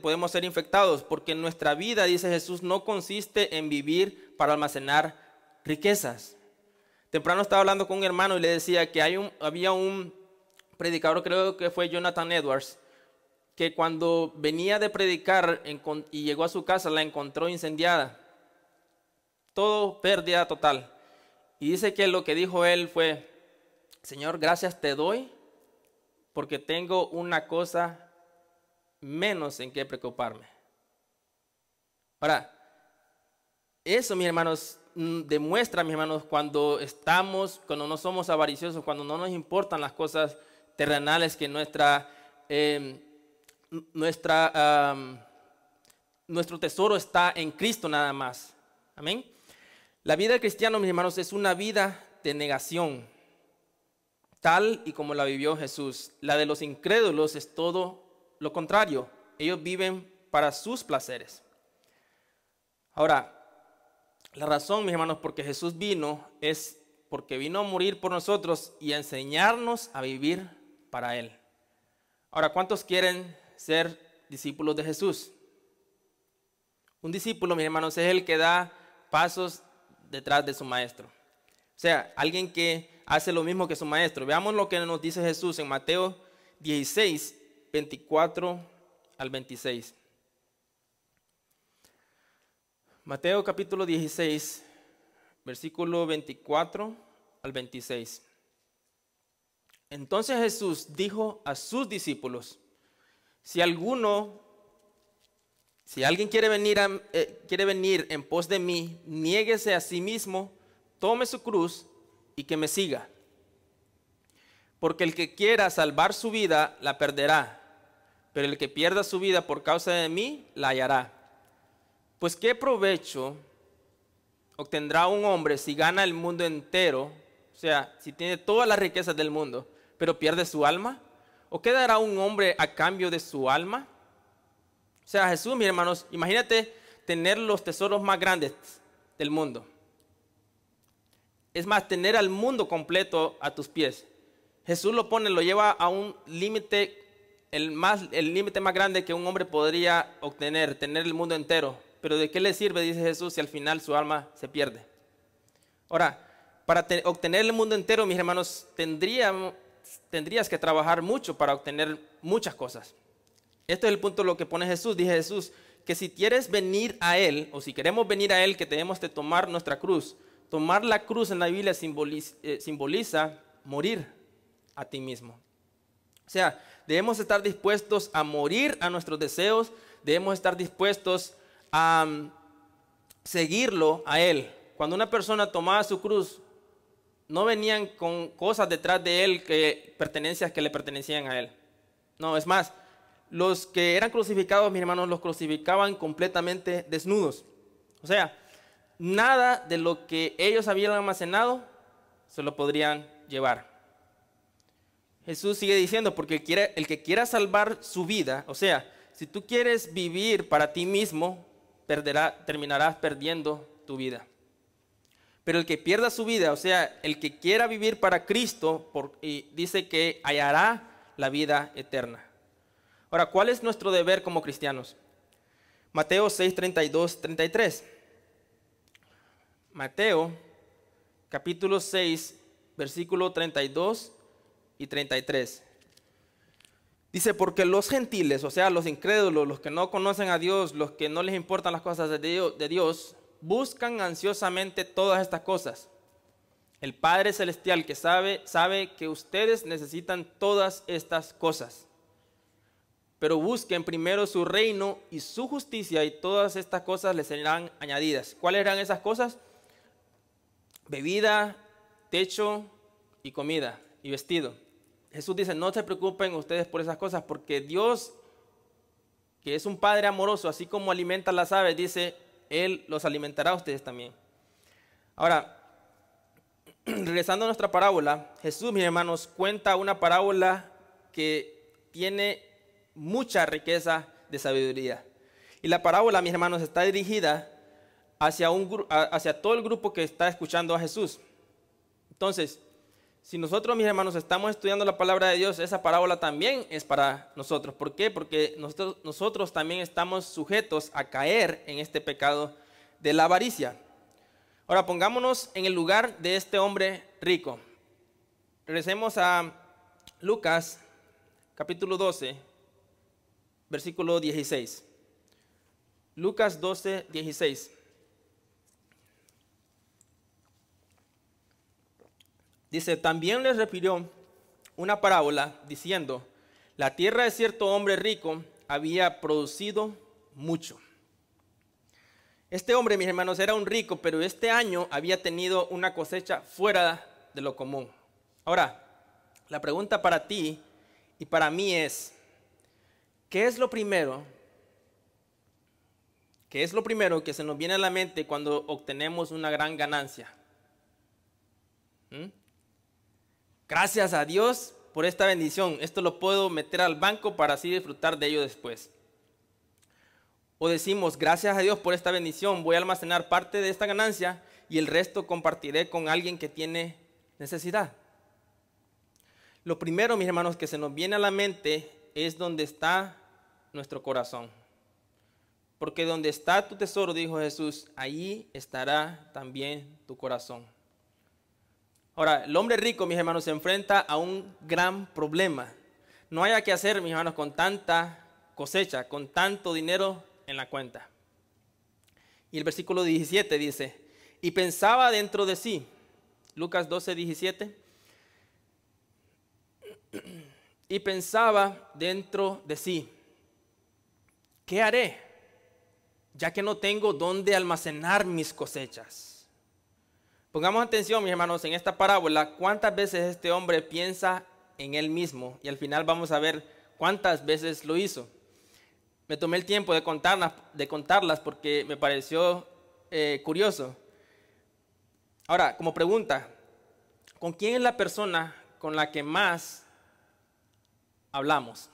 podemos ser infectados, porque nuestra vida, dice Jesús, no consiste en vivir para almacenar riquezas. Temprano estaba hablando con un hermano y le decía que había un predicador, creo que fue Jonathan Edwards, que cuando venía de predicar y llegó a su casa, la encontró incendiada. Todo pérdida total. Y dice que lo que dijo él fue, Señor, gracias te doy porque tengo una cosa menos en qué preocuparme. Ahora, eso, mis hermanos, demuestra, mis hermanos, cuando no somos avariciosos, cuando no nos importan las cosas terrenales, que nuestro tesoro está en Cristo nada más. Amén. La vida del cristiano, mis hermanos, es una vida de negación, tal y como la vivió Jesús. La de los incrédulos es todo lo contrario. Ellos viven para sus placeres. Ahora, la razón, mis hermanos, porque Jesús vino es porque vino a morir por nosotros y a enseñarnos a vivir para Él. Ahora, ¿cuántos quieren ser discípulos de Jesús? Un discípulo, mis hermanos, es el que da pasos detrás de su maestro. O sea, alguien que hace lo mismo que su maestro. Veamos lo que nos dice Jesús en Mateo 16, 24 al 26. Mateo capítulo 16, versículo 24 al 26. Entonces Jesús dijo a sus discípulos, si alguien quiere venir en pos de mí, niéguese a sí mismo, tome su cruz y que me siga. Porque el que quiera salvar su vida, la perderá, pero el que pierda su vida por causa de mí, la hallará. Pues ¿qué provecho obtendrá un hombre si gana el mundo entero? O sea, si tiene todas las riquezas del mundo, pero pierde su alma. ¿O qué dará un hombre a cambio de su alma? O sea, Jesús, mis hermanos, imagínate tener los tesoros más grandes del mundo. Es más, tener al mundo completo a tus pies. Jesús lo lleva a un límite, el límite más grande que un hombre podría obtener, tener el mundo entero. Pero ¿de qué le sirve, dice Jesús, si al final su alma se pierde? Ahora, para obtener el mundo entero, mis hermanos, tendrías que trabajar mucho para obtener muchas cosas. Este es el punto de lo que pone Jesús. Dice Jesús que si quieres venir a Él, o si queremos venir a Él, que tenemos que tomar nuestra cruz. Tomar la cruz en la Biblia simboliza morir a ti mismo. O sea, debemos estar dispuestos a morir a nuestros deseos, debemos estar dispuestos a seguirlo a Él. Cuando una persona tomaba su cruz, no venían con cosas detrás de Él, pertenencias que le pertenecían a Él. No, es más, los que eran crucificados, mis hermanos, los crucificaban completamente desnudos. O sea, nada de lo que ellos habían almacenado se lo podrían llevar. Jesús sigue diciendo, porque el que quiera salvar su vida, o sea, si tú quieres vivir para ti mismo, terminarás perdiendo tu vida. Pero el que pierda su vida, o sea, el que quiera vivir para Cristo, dice que hallará la vida eterna. Ahora, ¿cuál es nuestro deber como cristianos? Mateo 6, 32, 33. Mateo, capítulo 6, versículo 32 y 33. Dice, porque los gentiles, o sea, los incrédulos, los que no conocen a Dios, los que no les importan las cosas de Dios, buscan ansiosamente todas estas cosas. El Padre Celestial que sabe que ustedes necesitan todas estas cosas. pero busquen primero su reino y su justicia, y todas estas cosas les serán añadidas. ¿Cuáles eran esas cosas? Bebida, techo y comida y vestido. Jesús dice, no se preocupen ustedes por esas cosas, porque Dios, que es un Padre amoroso, así como alimenta a las aves, dice, Él los alimentará a ustedes también. Ahora, regresando a nuestra parábola, Jesús, mis hermanos, cuenta una parábola que tiene mucha riqueza de sabiduría. Y la parábola, mis hermanos, está dirigida hacia todo el grupo que está escuchando a Jesús. Entonces, si nosotros, mis hermanos, estamos estudiando la palabra de Dios, esa parábola también es para nosotros. ¿Por qué? Porque nosotros también estamos sujetos a caer en este pecado de la avaricia. Ahora, pongámonos en el lugar de este hombre rico. Regresemos a Lucas, capítulo 12, versículo 16. Lucas 12, 16. Dice, también les refirió una parábola diciendo, la tierra de cierto hombre rico había producido mucho. Este hombre, mis hermanos, era un rico, pero este año había tenido una cosecha fuera de lo común. Ahora, la pregunta para ti y para mí es, ¿qué es lo primero que se nos viene a la mente cuando obtenemos una gran ganancia? Gracias a Dios por esta bendición. Esto lo puedo meter al banco para así disfrutar de ello después. O decimos, gracias a Dios por esta bendición, voy a almacenar parte de esta ganancia y el resto compartiré con alguien que tiene necesidad. Lo primero, mis hermanos, que se nos viene a la mente es donde está nuestro corazón. Porque donde está tu tesoro, dijo Jesús, ahí estará también tu corazón. Ahora, el hombre rico, mis hermanos, se enfrenta a un gran problema. No haya que hacer, mis hermanos, con tanta cosecha, con tanto dinero en la cuenta. Y el versículo 17 dice, y pensaba dentro de sí, Lucas 12, 17, y pensaba dentro de sí, ¿qué haré? Ya que no tengo dónde almacenar mis cosechas. Pongamos atención, mis hermanos, en esta parábola, cuántas veces este hombre piensa en él mismo, y al final vamos a ver cuántas veces lo hizo. Me tomé el tiempo de contarlas porque me pareció curioso. Ahora, como pregunta, ¿con quién es la persona con la que más hablamos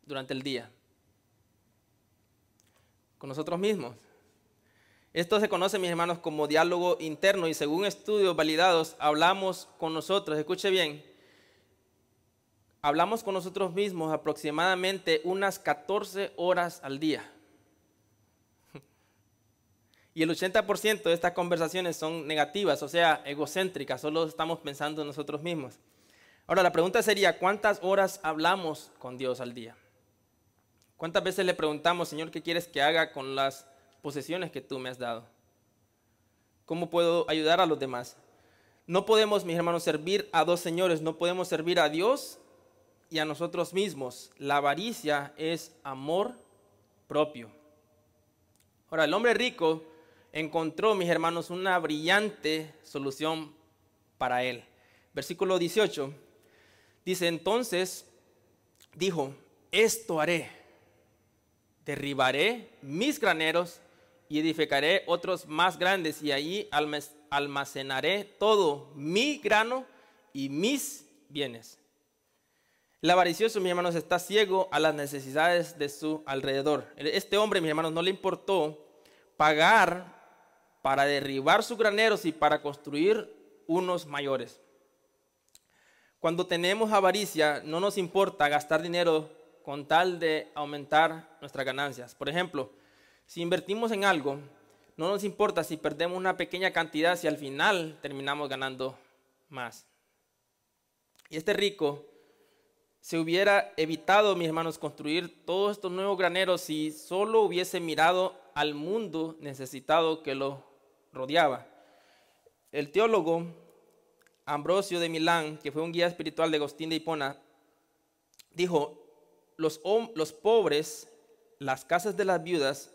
durante el día? Con nosotros mismos. Esto se conoce, mis hermanos, como diálogo interno, y según estudios validados, hablamos con nosotros, escuche bien, hablamos con nosotros mismos aproximadamente unas 14 horas al día. Y el 80% de estas conversaciones son negativas, o sea, egocéntricas, solo estamos pensando en nosotros mismos. Ahora, la pregunta sería, ¿cuántas horas hablamos con Dios al día? ¿Cuántas veces le preguntamos, Señor, qué quieres que haga con las posesiones que tú me has dado? ¿Cómo puedo ayudar a los demás? No podemos, mis hermanos, servir a dos señores. No podemos servir a Dios y a nosotros mismos. La avaricia es amor propio. Ahora, el hombre rico encontró, mis hermanos, una brillante solución para él. Versículo 18 dice, entonces dijo, esto haré, derribaré mis graneros y edificaré otros más grandes, y allí almacenaré todo mi grano y mis bienes. El avaricioso, mis hermanos, está ciego a las necesidades de su alrededor. Este hombre, mis hermanos, no le importó pagar para derribar sus graneros y para construir unos mayores. Cuando tenemos avaricia, no nos importa gastar dinero con tal de aumentar nuestras ganancias. Por ejemplo, si invertimos en algo, no nos importa si perdemos una pequeña cantidad, si al final terminamos ganando más. Y este rico se hubiera evitado, mis hermanos, construir todos estos nuevos graneros si solo hubiese mirado al mundo necesitado que lo rodeaba. El teólogo Ambrosio de Milán, que fue un guía espiritual de Agustín de Hipona, dijo, los pobres, las casas de las viudas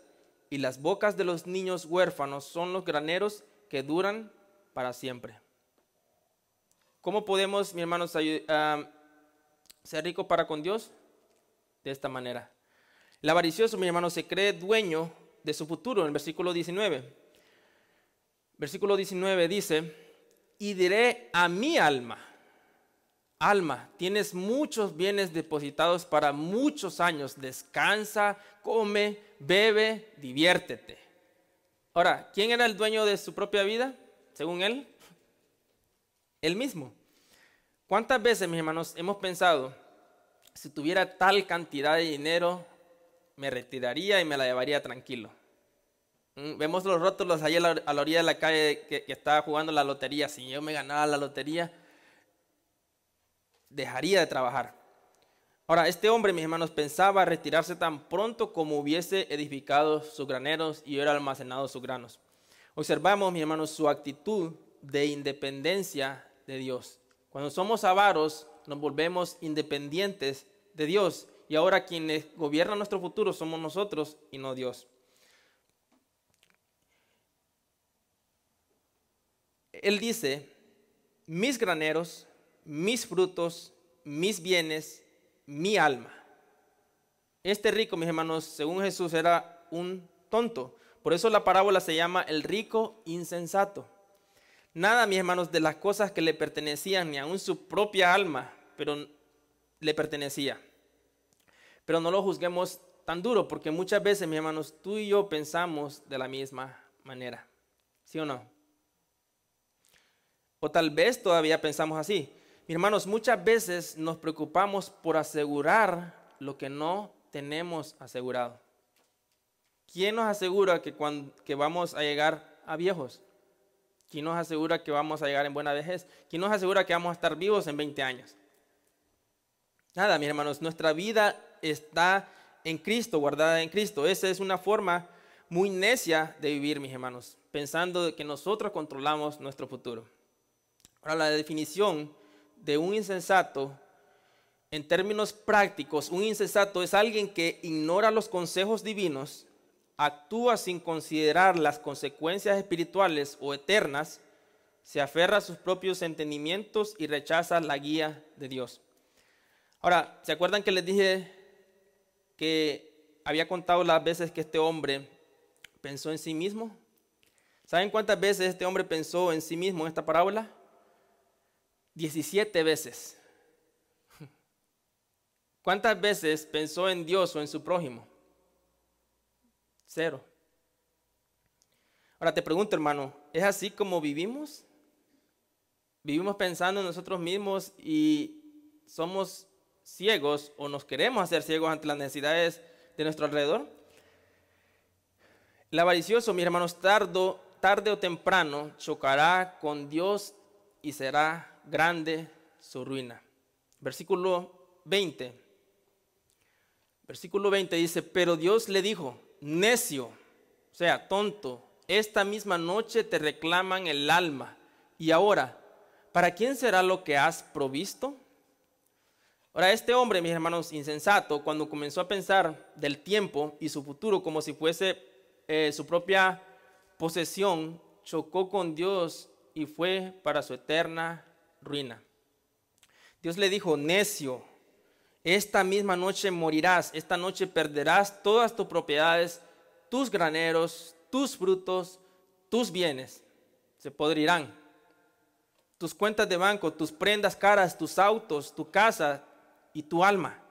y las bocas de los niños huérfanos son los graneros que duran para siempre. ¿Cómo podemos, mis hermanos, ser ricos para con Dios? De esta manera. El avaricioso, mis hermanos, se cree dueño de su futuro. En el versículo 19. Versículo 19 dice: y diré a mi alma, alma, tienes muchos bienes depositados para muchos años, descansa, come, bebe, diviértete. Ahora, ¿quién era el dueño de su propia vida? Según él, él mismo. ¿Cuántas veces, mis hermanos, hemos pensado, si tuviera tal cantidad de dinero, me retiraría y me la llevaría tranquilo? Vemos los rótulos ahí a la orilla de la calle que estaba jugando la lotería. Si yo me ganara la lotería, dejaría de trabajar. Ahora, este hombre, mis hermanos, pensaba retirarse tan pronto como hubiese edificado sus graneros y hubiera almacenado sus granos. Observamos, mis hermanos, su actitud de independencia de Dios. Cuando somos avaros, nos volvemos independientes de Dios. Y ahora quienes gobiernan nuestro futuro somos nosotros y no Dios. Él dice: mis graneros, mis frutos, mis bienes, mi alma. Este rico, mis hermanos, según Jesús, era un tonto. Por eso la parábola se llama el rico insensato. Nada, mis hermanos, de las cosas que le pertenecían, ni aun su propia alma, pero le pertenecía. Pero no lo juzguemos tan duro, porque muchas veces, mis hermanos, tú y yo pensamos de la misma manera. ¿Sí o no? O tal vez todavía pensamos así. Mis hermanos, muchas veces nos preocupamos por asegurar lo que no tenemos asegurado. ¿Quién nos asegura que vamos a llegar a viejos? ¿Quién nos asegura que vamos a llegar en buena vejez? ¿Quién nos asegura que vamos a estar vivos en 20 años? Nada, mis hermanos, nuestra vida está en Cristo, guardada en Cristo. Esa es una forma muy necia de vivir, mis hermanos, pensando que nosotros controlamos nuestro futuro. Ahora, la definición de un insensato, en términos prácticos, un insensato es alguien que ignora los consejos divinos, actúa sin considerar las consecuencias espirituales o eternas, se aferra a sus propios entendimientos y rechaza la guía de Dios. Ahora, ¿se acuerdan que les dije que había contado las veces que este hombre pensó en sí mismo? ¿Saben cuántas veces este hombre pensó en sí mismo en esta parábola? 17 veces. ¿Cuántas veces pensó en Dios o en su prójimo? 0. Ahora te pregunto, hermano, ¿es así como vivimos? ¿Vivimos pensando en nosotros mismos y somos ciegos o nos queremos hacer ciegos ante las necesidades de nuestro alrededor? El avaricioso, mis hermanos, tarde o temprano chocará con Dios y será grande su ruina. Versículo 20. Versículo 20 dice: pero Dios le dijo: necio, o sea, tonto, esta misma noche te reclaman el alma. Y ahora, ¿para quién será lo que has provisto? Ahora, este hombre, mis hermanos, insensato, cuando comenzó a pensar del tiempo y su futuro como si fuese su propia posesión, chocó con Dios y fue para su eterna ruina. Dios le dijo: necio, esta misma noche morirás, esta noche perderás todas tus propiedades, tus graneros, tus frutos, tus bienes se podrirán. Tus cuentas de banco, tus prendas caras, tus autos, tu casa y tu alma.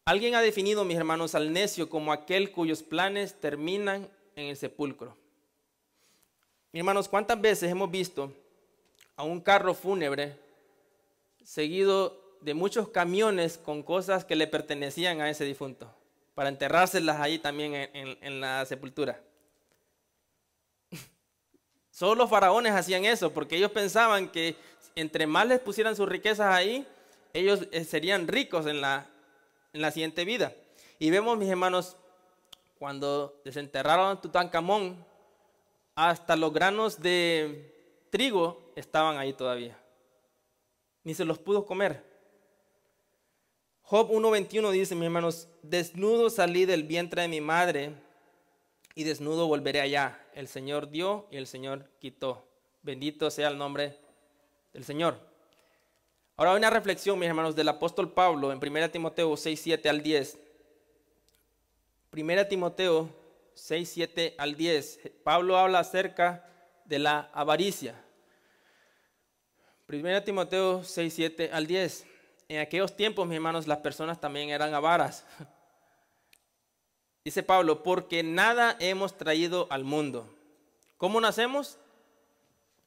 Alguien ha definido, mis hermanos, al necio como aquel cuyos planes terminan en el sepulcro. Mis hermanos, ¿cuántas veces hemos visto a un carro fúnebre seguido de muchos camiones con cosas que le pertenecían a ese difunto, para enterrárselas ahí también en la sepultura? Solo los faraones hacían eso, porque ellos pensaban que entre más les pusieran sus riquezas ahí, ellos serían ricos en la siguiente vida. Y vemos, mis hermanos, cuando desenterraron a Tutankamón, hasta los granos de trigo estaban ahí todavía. Ni se los pudo comer. Job 1:21 dice, mis hermanos, desnudo salí del vientre de mi madre y desnudo volveré allá. El Señor dio y el Señor quitó. Bendito sea el nombre del Señor. Ahora hay una reflexión, mis hermanos, del apóstol Pablo en 1 Timoteo 6:7 al 10. 1 Timoteo 6:7 al 10. Pablo habla acerca de la avaricia. 1 Timoteo 6:7 al 10. En aquellos tiempos, mis hermanos, las personas también eran avaras. Dice Pablo, porque nada hemos traído al mundo. ¿Cómo nacemos?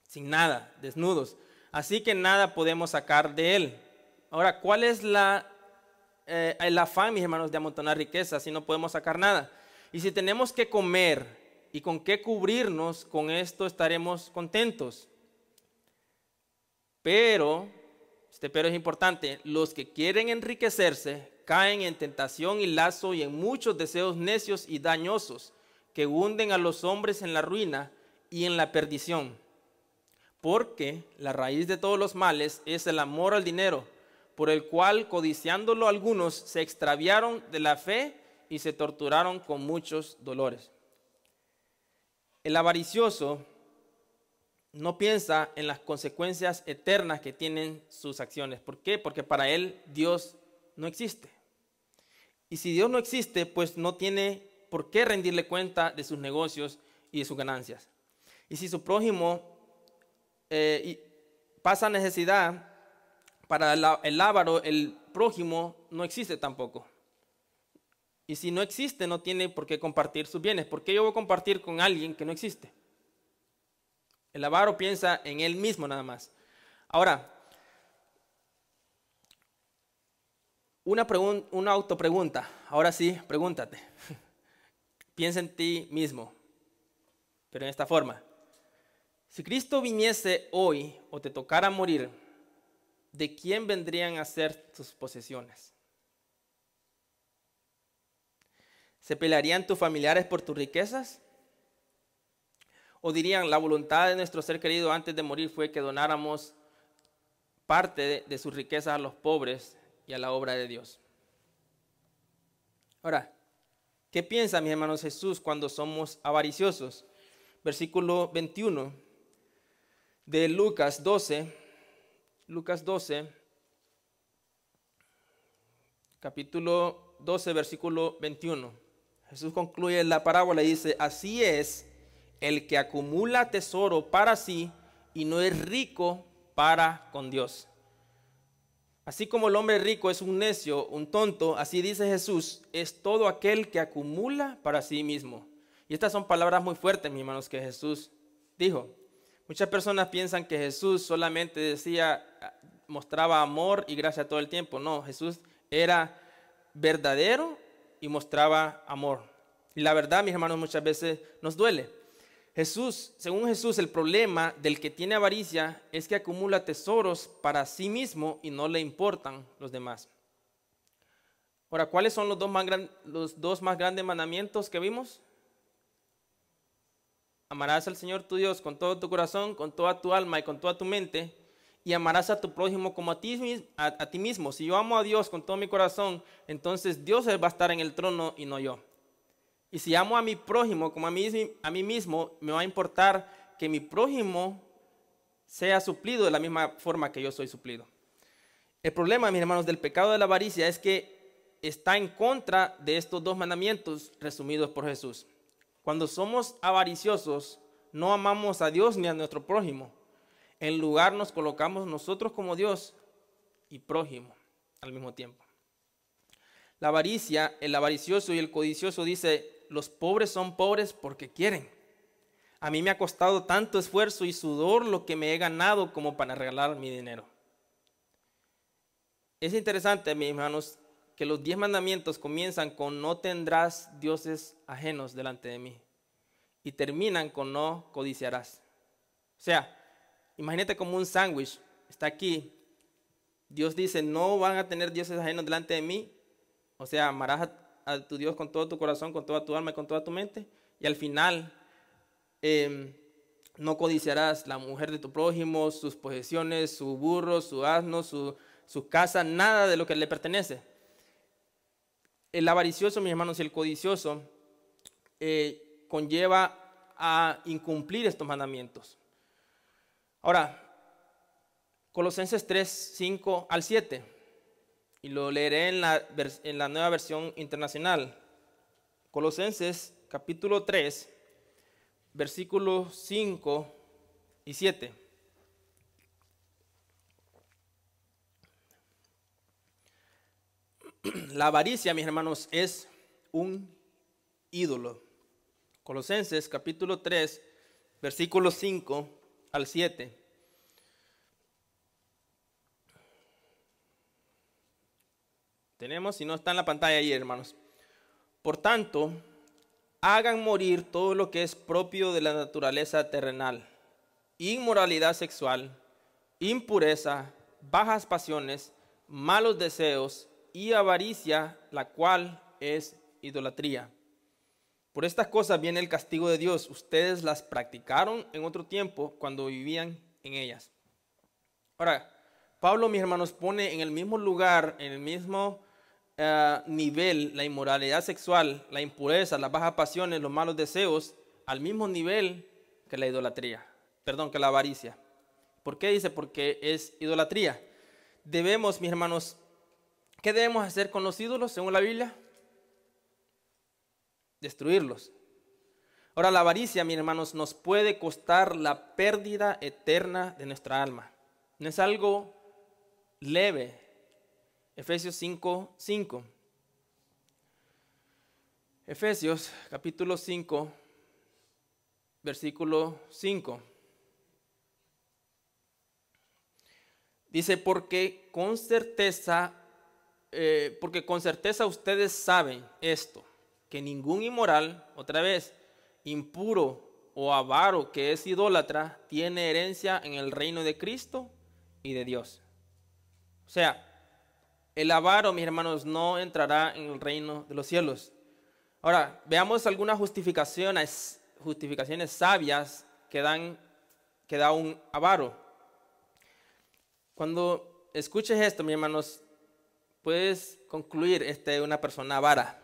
Sin nada, desnudos. Así que nada podemos sacar de él. Ahora, ¿cuál es el afán, mis hermanos, de amontonar riquezas si no podemos sacar nada? Y si tenemos que comer y con qué cubrirnos, con esto estaremos contentos. Pero, este pero es importante, los que quieren enriquecerse caen en tentación y lazo y en muchos deseos necios y dañosos que hunden a los hombres en la ruina y en la perdición. Porque la raíz de todos los males es el amor al dinero, por el cual, codiciándolo algunos, se extraviaron de la fe y se torturaron con muchos dolores. El avaricioso no piensa en las consecuencias eternas que tienen sus acciones. ¿Por qué? Porque para él Dios no existe. Y si Dios no existe, pues no tiene por qué rendirle cuenta de sus negocios y de sus ganancias. Y si su prójimo pasa necesidad, para el avaro, el prójimo no existe tampoco. Y si no existe, no tiene por qué compartir sus bienes. ¿Por qué yo voy a compartir con alguien que no existe? El avaro piensa en él mismo nada más. Ahora, una autopregunta. Ahora sí, pregúntate. Piensa en ti mismo, pero en esta forma. Si Cristo viniese hoy o te tocara morir, ¿de quién vendrían a ser tus posesiones? ¿Se pelearían tus familiares por tus riquezas? ¿O dirían, la voluntad de nuestro ser querido antes de morir fue que donáramos parte de sus riquezas a los pobres y a la obra de Dios? Ahora, ¿qué piensa, mis hermanos, Jesús cuando somos avariciosos? Versículo 21 de Lucas 12, capítulo 12, versículo 21. Jesús concluye la parábola y dice, así es el que acumula tesoro para sí y no es rico para con Dios. Así como el hombre rico es un necio, un tonto, así dice Jesús, es todo aquel que acumula para sí mismo. Y estas son palabras muy fuertes, mis hermanos, que Jesús dijo. Muchas personas piensan que Jesús solamente mostraba amor y gracia todo el tiempo. No, Jesús era verdadero y mostraba amor. Y la verdad, mis hermanos, muchas veces nos duele. Según Jesús, el problema del que tiene avaricia es que acumula tesoros para sí mismo y no le importan los demás. Ahora, ¿cuáles son los dos más grandes mandamientos que vimos? Amarás al Señor tu Dios con todo tu corazón, con toda tu alma y con toda tu mente, y amarás a tu prójimo como a ti mismo. Si yo amo a Dios con todo mi corazón, entonces Dios va a estar en el trono y no yo. Y si amo a mi prójimo como a mí mismo, me va a importar que mi prójimo sea suplido de la misma forma que yo soy suplido. El problema, mis hermanos, del pecado de la avaricia es que está en contra de estos dos mandamientos resumidos por Jesús. Cuando somos avariciosos, no amamos a Dios ni a nuestro prójimo. En lugar nos colocamos nosotros como Dios y prójimo al mismo tiempo. La avaricia, el avaricioso y el codicioso dice, los pobres son pobres porque quieren. A mí me ha costado tanto esfuerzo y sudor lo que me he ganado como para regalar mi dinero. Es interesante, mis hermanos, que los 10 mandamientos comienzan con no tendrás dioses ajenos delante de mí y terminan con no codiciarás. O sea, imagínate como un sándwich, está aquí, Dios dice no van a tener dioses ajenos delante de mí, o sea, amarás a tu Dios con todo tu corazón, con toda tu alma y con toda tu mente, y al final no codiciarás la mujer de tu prójimo, sus posesiones, su burro, su asno, su casa, nada de lo que le pertenece. el avaricioso, mis hermanos, y el codicioso conlleva a incumplir estos mandamientos. Ahora, Colosenses 3, 5 al 7, y lo leeré en la Nueva Versión Internacional. Colosenses capítulo 3, versículos 5 y 7. La avaricia, mis hermanos, es un ídolo. Colosenses capítulo 3, versículos 5 al 7. Tenemos, si no está en la pantalla ahí, hermanos. Por tanto, hagan morir todo lo que es propio de la naturaleza terrenal: inmoralidad sexual, impureza, bajas pasiones, malos deseos y avaricia, la cual es idolatría. Por estas cosas viene el castigo de Dios. Ustedes las practicaron en otro tiempo cuando vivían en ellas. Ahora, Pablo, mis hermanos, pone en el mismo lugar, en el mismo nivel, la inmoralidad sexual, la impureza, las bajas pasiones, los malos deseos, al mismo nivel que la idolatría, que la avaricia. ¿Por qué dice? Porque es idolatría. Debemos, mis hermanos, ¿qué debemos hacer con los ídolos según la Biblia? Destruirlos. Ahora, la avaricia, mis hermanos, nos puede costar la pérdida eterna de nuestra alma. No es algo leve. Efesios 5, 5. Efesios capítulo 5, versículo 5. Dice, porque con certeza ustedes saben esto, que ningún inmoral, otra vez, impuro o avaro que es idólatra, tiene herencia en el reino de Cristo y de Dios. O sea, el avaro, mis hermanos, no entrará en el reino de los cielos. Ahora, veamos algunas justificaciones sabias que da un avaro. Cuando escuches esto, mis hermanos, puedes concluir una persona avara.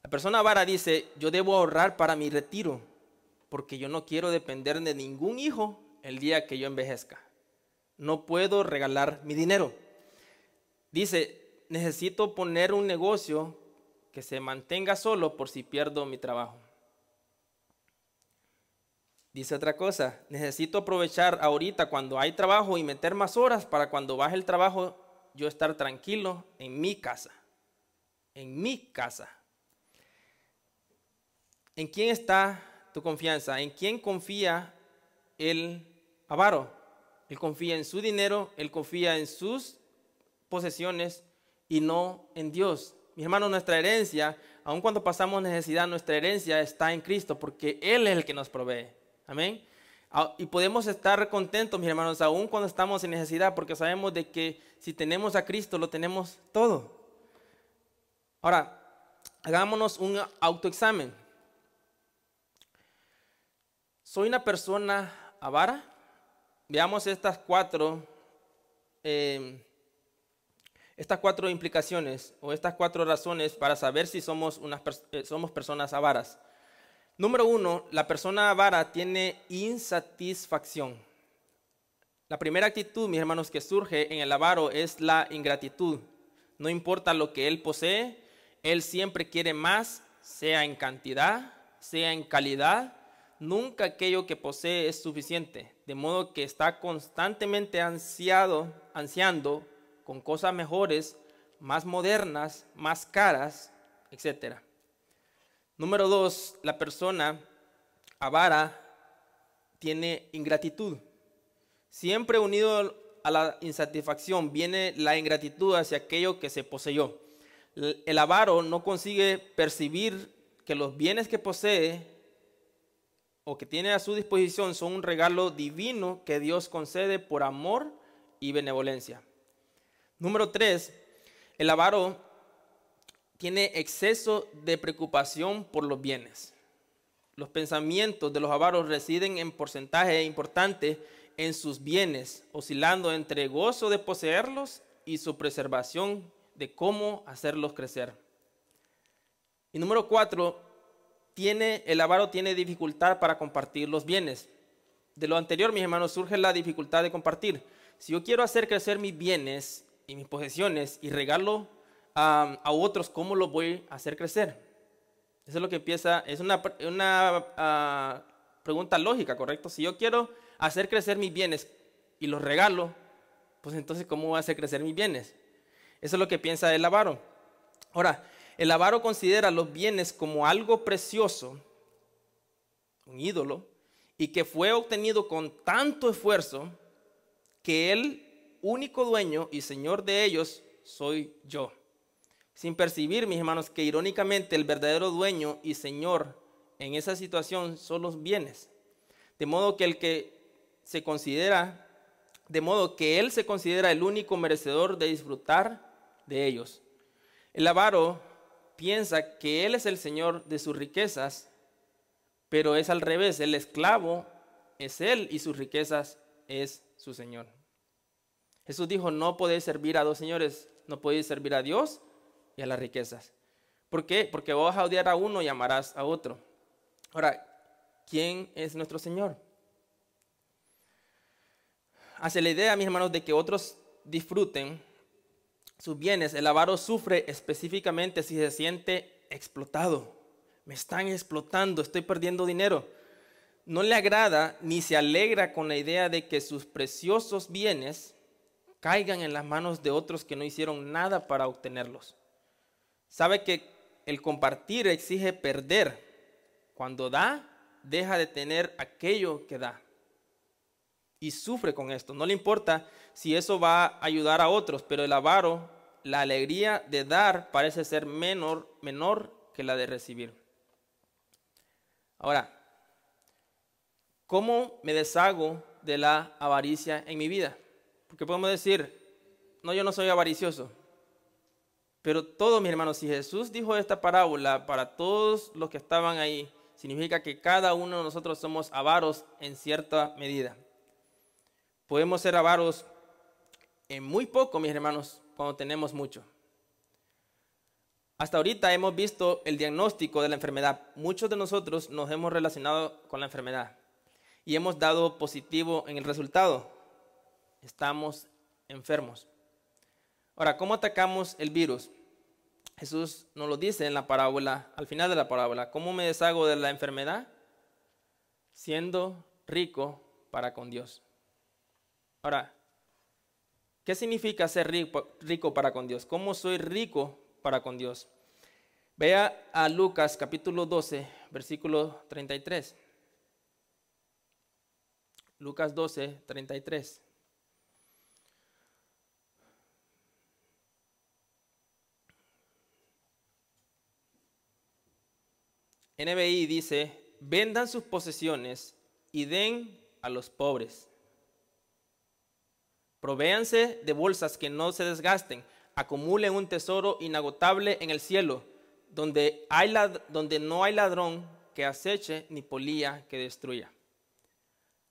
La persona avara dice, yo debo ahorrar para mi retiro, porque yo no quiero depender de ningún hijo el día que yo envejezca. No puedo regalar mi dinero. Dice, necesito poner un negocio que se mantenga solo por si pierdo mi trabajo. Dice otra cosa, necesito aprovechar ahorita cuando hay trabajo y meter más horas para cuando baje el trabajo yo estar tranquilo en mi casa. En mi casa. ¿En quién está tu confianza? ¿En quién confía el avaro? Él confía en su dinero, él confía en sus posesiones y no en Dios. Mis hermanos, nuestra herencia, aun cuando pasamos necesidad, nuestra herencia está en Cristo porque Él es el que nos provee. Amén. Y podemos estar contentos, mis hermanos, aun cuando estamos en necesidad, porque sabemos de que si tenemos a Cristo, lo tenemos todo. Ahora, hagámonos un autoexamen. ¿Soy una persona avara? Veamos estas cuatro implicaciones o estas cuatro razones para saber si somos personas avaras. Número 1, la persona avara tiene insatisfacción. La primera actitud, mis hermanos, que surge en el avaro es la ingratitud. No importa lo que él posee, él siempre quiere más, sea en cantidad, sea en calidad. Nunca aquello que posee es suficiente, de modo que está constantemente ansiando con cosas mejores, más modernas, más caras, etc. Número 2, la persona avara tiene ingratitud. Siempre unido a la insatisfacción viene la ingratitud hacia aquello que se poseyó. El avaro no consigue percibir que los bienes que posee o que tiene a su disposición son un regalo divino que Dios concede por amor y benevolencia. Número 3, el avaro tiene exceso de preocupación por los bienes. Los pensamientos de los avaros residen en porcentaje importante en sus bienes, oscilando entre gozo de poseerlos y su preservación de cómo hacerlos crecer. Y número 4, el avaro tiene dificultad para compartir los bienes. De lo anterior, mis hermanos, surge la dificultad de compartir. Si yo quiero hacer crecer mis bienes y mis posesiones y regarlo a otros, ¿cómo lo voy a hacer crecer? Eso es lo que empieza, es una pregunta lógica, ¿correcto? Si yo quiero hacer crecer mis bienes y los regalo, pues entonces ¿cómo voy a hacer crecer mis bienes? Eso es lo que piensa el avaro. Ahora, el avaro considera los bienes como algo precioso, un ídolo, y que fue obtenido con tanto esfuerzo que el único dueño y señor de ellos soy yo. Sin percibir, mis hermanos, que irónicamente el verdadero dueño y señor en esa situación son los bienes. De modo que él se considera el único merecedor de disfrutar de ellos. El avaro piensa que él es el señor de sus riquezas, pero es al revés, el esclavo es él y sus riquezas es su señor. Jesús dijo, no podéis servir a dos señores, no podéis servir a Dios y a las riquezas. ¿Por qué? Porque vas a odiar a uno y amarás a otro. Ahora, ¿quién es nuestro Señor? Hacia la idea, mis hermanos, de que otros disfruten sus bienes, el avaro sufre específicamente si se siente explotado. Me están explotando, estoy perdiendo dinero. No le agrada ni se alegra con la idea de que sus preciosos bienes caigan en las manos de otros que no hicieron nada para obtenerlos. Sabe que el compartir exige perder. Cuando da, deja de tener aquello que da. Y sufre con esto. No le importa si eso va a ayudar a otros, pero el avaro, la alegría de dar parece ser menor que la de recibir. Ahora, ¿cómo me deshago de la avaricia en mi vida? Porque podemos decir, no, yo no soy avaricioso. Pero todos, mis hermanos, si Jesús dijo esta parábola para todos los que estaban ahí, significa que cada uno de nosotros somos avaros en cierta medida. Podemos ser avaros en muy poco, mis hermanos, cuando tenemos mucho. Hasta ahorita hemos visto el diagnóstico de la enfermedad. Muchos de nosotros nos hemos relacionado con la enfermedad y hemos dado positivo en el resultado. Estamos enfermos. Ahora, ¿cómo atacamos el virus? Jesús nos lo dice en la parábola, al final de la parábola. ¿Cómo me deshago de la enfermedad? Siendo rico para con Dios. Ahora, ¿qué significa ser rico para con Dios? ¿Cómo soy rico para con Dios? Vea a Lucas capítulo 12, versículo 33. Lucas 12, 33. NBI dice, vendan sus posesiones y den a los pobres. Provéanse de bolsas que no se desgasten, acumulen un tesoro inagotable en el cielo, donde no hay ladrón que aceche ni polilla que destruya.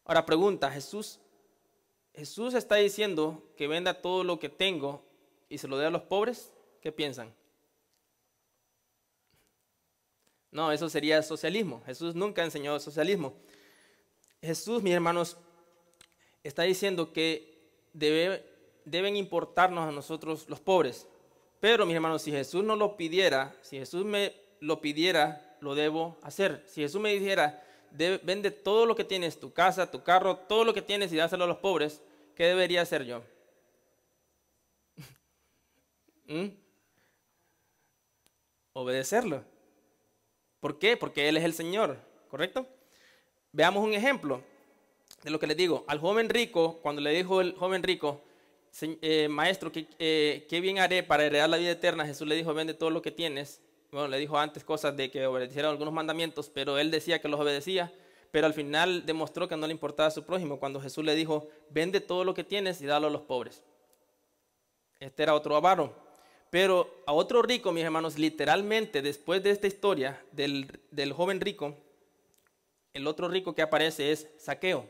Ahora pregunta, Jesús está diciendo que venda todo lo que tengo y se lo dé a los pobres. ¿Qué piensan? No, eso sería socialismo. Jesús nunca enseñó socialismo. Jesús, mis hermanos, está diciendo que deben importarnos a nosotros los pobres. Pero, mis hermanos, si Jesús no lo pidiera, si Jesús me lo pidiera, lo debo hacer. Si Jesús me dijera, vende todo lo que tienes, tu casa, tu carro, todo lo que tienes y dáselo a los pobres, ¿qué debería hacer yo? Obedecerlo. ¿Por qué? Porque Él es el Señor, ¿correcto? Veamos un ejemplo de lo que les digo. Al joven rico, cuando le dijo el joven rico, maestro, ¿qué bien haré para heredar la vida eterna? Jesús le dijo, vende todo lo que tienes. Bueno, le dijo antes cosas de que obedeciera algunos mandamientos, pero él decía que los obedecía, pero al final demostró que no le importaba a su prójimo cuando Jesús le dijo, vende todo lo que tienes y dalo a los pobres. Este era otro avaro. Pero a otro rico, mis hermanos, literalmente después de esta historia del joven rico, el otro rico que aparece es Zaqueo.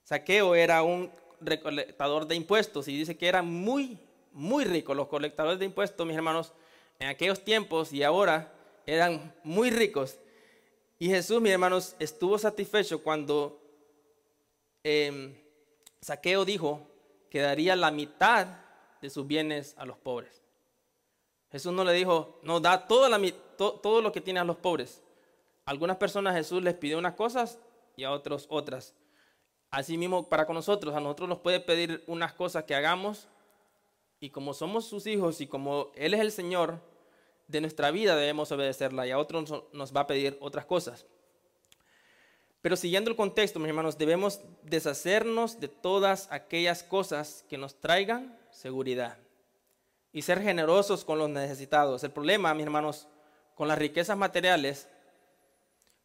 Zaqueo era un recolectador de impuestos y dice que era muy, muy rico. Los colectadores de impuestos, mis hermanos, en aquellos tiempos y ahora eran muy ricos. Y Jesús, mis hermanos, estuvo satisfecho cuando Zaqueo dijo que daría la mitad de sus bienes a los pobres. Jesús no le dijo, no, da todo lo que tiene a los pobres. A algunas personas Jesús les pidió unas cosas y a otros otras. Así mismo para con nosotros, a nosotros nos puede pedir unas cosas que hagamos, y como somos sus hijos y como Él es el Señor de nuestra vida, debemos obedecerla, y a otros nos va a pedir otras cosas. Pero siguiendo el contexto, mis hermanos, debemos deshacernos de todas aquellas cosas que nos traigan seguridad y ser generosos con los necesitados. El problema, mis hermanos, con las riquezas materiales,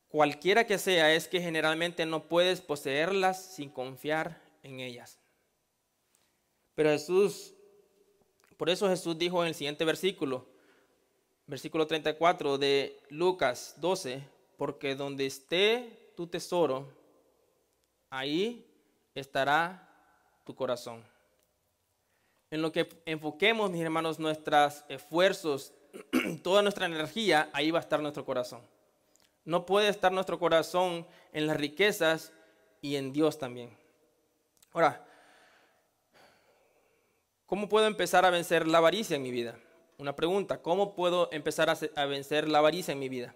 cualquiera que sea, es que generalmente no puedes poseerlas sin confiar en ellas. Pero por eso Jesús dijo en el siguiente versículo 34 de Lucas 12, porque donde esté tu tesoro, ahí estará tu corazón. En lo que enfoquemos, mis hermanos, nuestros esfuerzos, toda nuestra energía, ahí va a estar nuestro corazón. No puede estar nuestro corazón en las riquezas y en Dios también. Ahora, ¿cómo puedo empezar a vencer la avaricia en mi vida? Una pregunta, ¿cómo puedo empezar a vencer la avaricia en mi vida?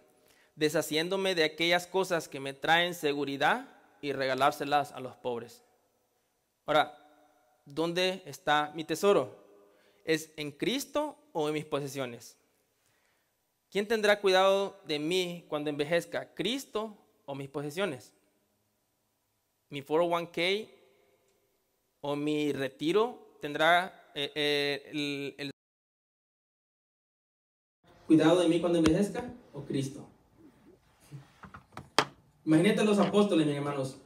Deshaciéndome de aquellas cosas que me traen seguridad y regalárselas a los pobres. Ahora, ¿dónde está mi tesoro? ¿Es en Cristo o en mis posesiones? ¿Quién tendrá cuidado de mí cuando envejezca? ¿Cristo o mis posesiones? ¿Mi 401k o mi retiro tendrá el cuidado de mí cuando envejezca o Cristo? Imagínate a los apóstoles, mis hermanos.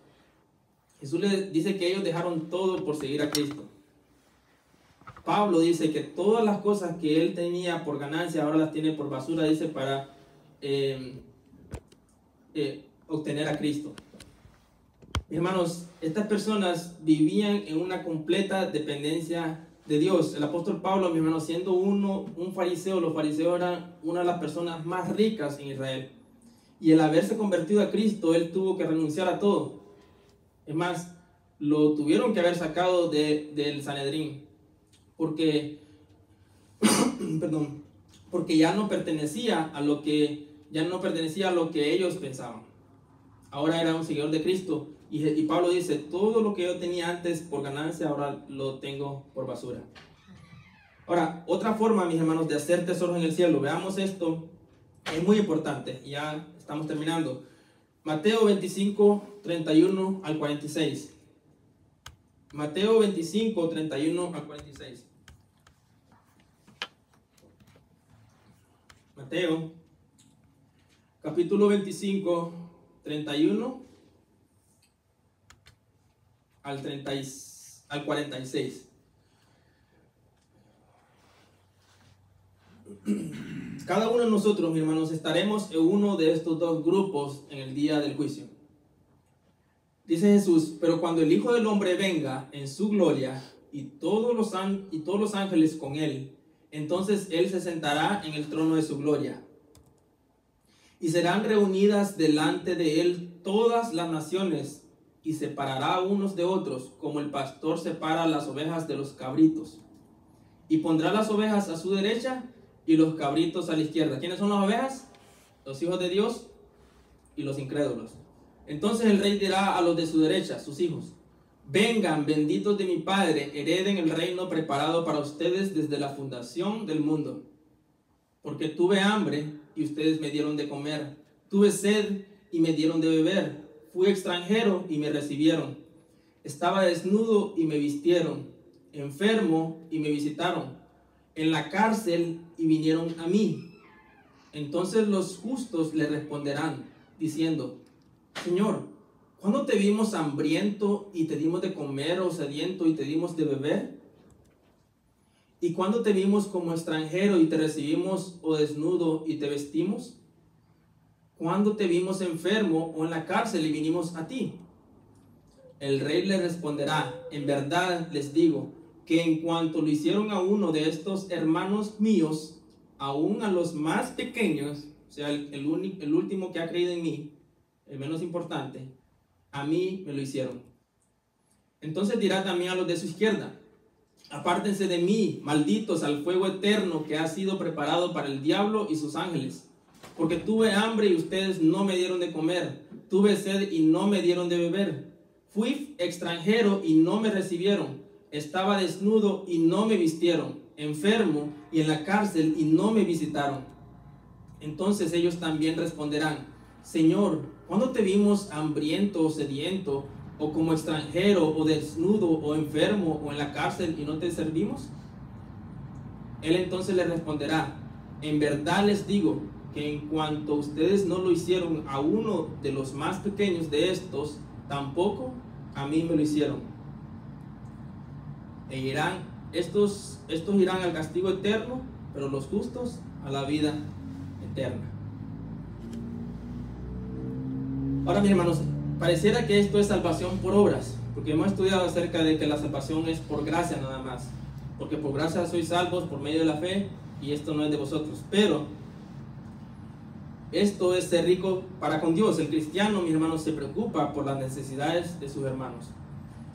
Jesús les dice que ellos dejaron todo por seguir a Cristo. Pablo dice que todas las cosas que él tenía por ganancia ahora las tiene por basura, dice, para obtener a Cristo. Mis hermanos, estas personas vivían en una completa dependencia de Dios. El apóstol Pablo, mis hermanos, siendo un fariseo, los fariseos eran una de las personas más ricas en Israel. Y el haberse convertido a Cristo, él tuvo que renunciar a todo. Es más, lo tuvieron que haber sacado del Sanedrín, porque porque ya no pertenecía a lo que ellos pensaban. Ahora era un seguidor de Cristo, y Pablo dice, todo lo que yo tenía antes por ganancia, ahora lo tengo por basura. Ahora, otra forma, mis hermanos, de hacer tesoros en el cielo, veamos esto, es muy importante, ya estamos terminando. Mateo 25, 31 al 46. Mateo 25, 31 al 46. Mateo, capítulo 25, 31 al 46. Cada uno de nosotros, mis hermanos, estaremos en uno de estos dos grupos en el día del juicio. Dice Jesús, pero cuando el Hijo del Hombre venga en su gloria y todos los ángeles con él, entonces él se sentará en el trono de su gloria. Y serán reunidas delante de él todas las naciones, y separará unos de otros, como el pastor separa las ovejas de los cabritos. Y pondrá las ovejas a su derecha y los cabritos a la izquierda. ¿Quiénes son las ovejas? Los hijos de Dios y los incrédulos. Entonces el rey dirá a los de su derecha, sus hijos, vengan, benditos de mi Padre, hereden el reino preparado para ustedes desde la fundación del mundo. Porque tuve hambre y ustedes me dieron de comer, tuve sed y me dieron de beber, fui extranjero y me recibieron, estaba desnudo y me vistieron, enfermo y me visitaron, en la cárcel y vinieron a mí. Entonces los justos le responderán, diciendo, Señor, ¿cuándo te vimos hambriento y te dimos de comer, o sediento y te dimos de beber? ¿Y cuándo te vimos como extranjero y te recibimos, o desnudo y te vestimos? ¿Cuándo te vimos enfermo o en la cárcel y vinimos a ti? El rey le responderá, en verdad les digo, que en cuanto lo hicieron a uno de estos hermanos míos, aún a los más pequeños, o sea, el último que ha creído en mí, el menos importante, a mí me lo hicieron. Entonces dirá también a los de su izquierda: apártense de mí, malditos, al fuego eterno que ha sido preparado para el diablo y sus ángeles. Porque tuve hambre y ustedes no me dieron de comer, tuve sed y no me dieron de beber, fui extranjero y no me recibieron, estaba desnudo y no me vistieron, enfermo y en la cárcel y no me visitaron. Entonces ellos también responderán: Señor, ¿cuándo te vimos hambriento o sediento, o como extranjero, o desnudo, o enfermo, o en la cárcel y no te servimos? Él entonces le responderá: en verdad les digo que en cuanto ustedes no lo hicieron a uno de los más pequeños de estos, tampoco a mí me lo hicieron. Estos irán al castigo eterno, pero los justos a la vida eterna. Ahora, mis hermanos, pareciera que esto es salvación por obras, porque hemos estudiado acerca de que la salvación es por gracia nada más, porque por gracia sois salvos por medio de la fe, y esto no es de vosotros. Pero esto es ser rico para con Dios. El cristiano, mis hermanos, se preocupa por las necesidades de sus hermanos.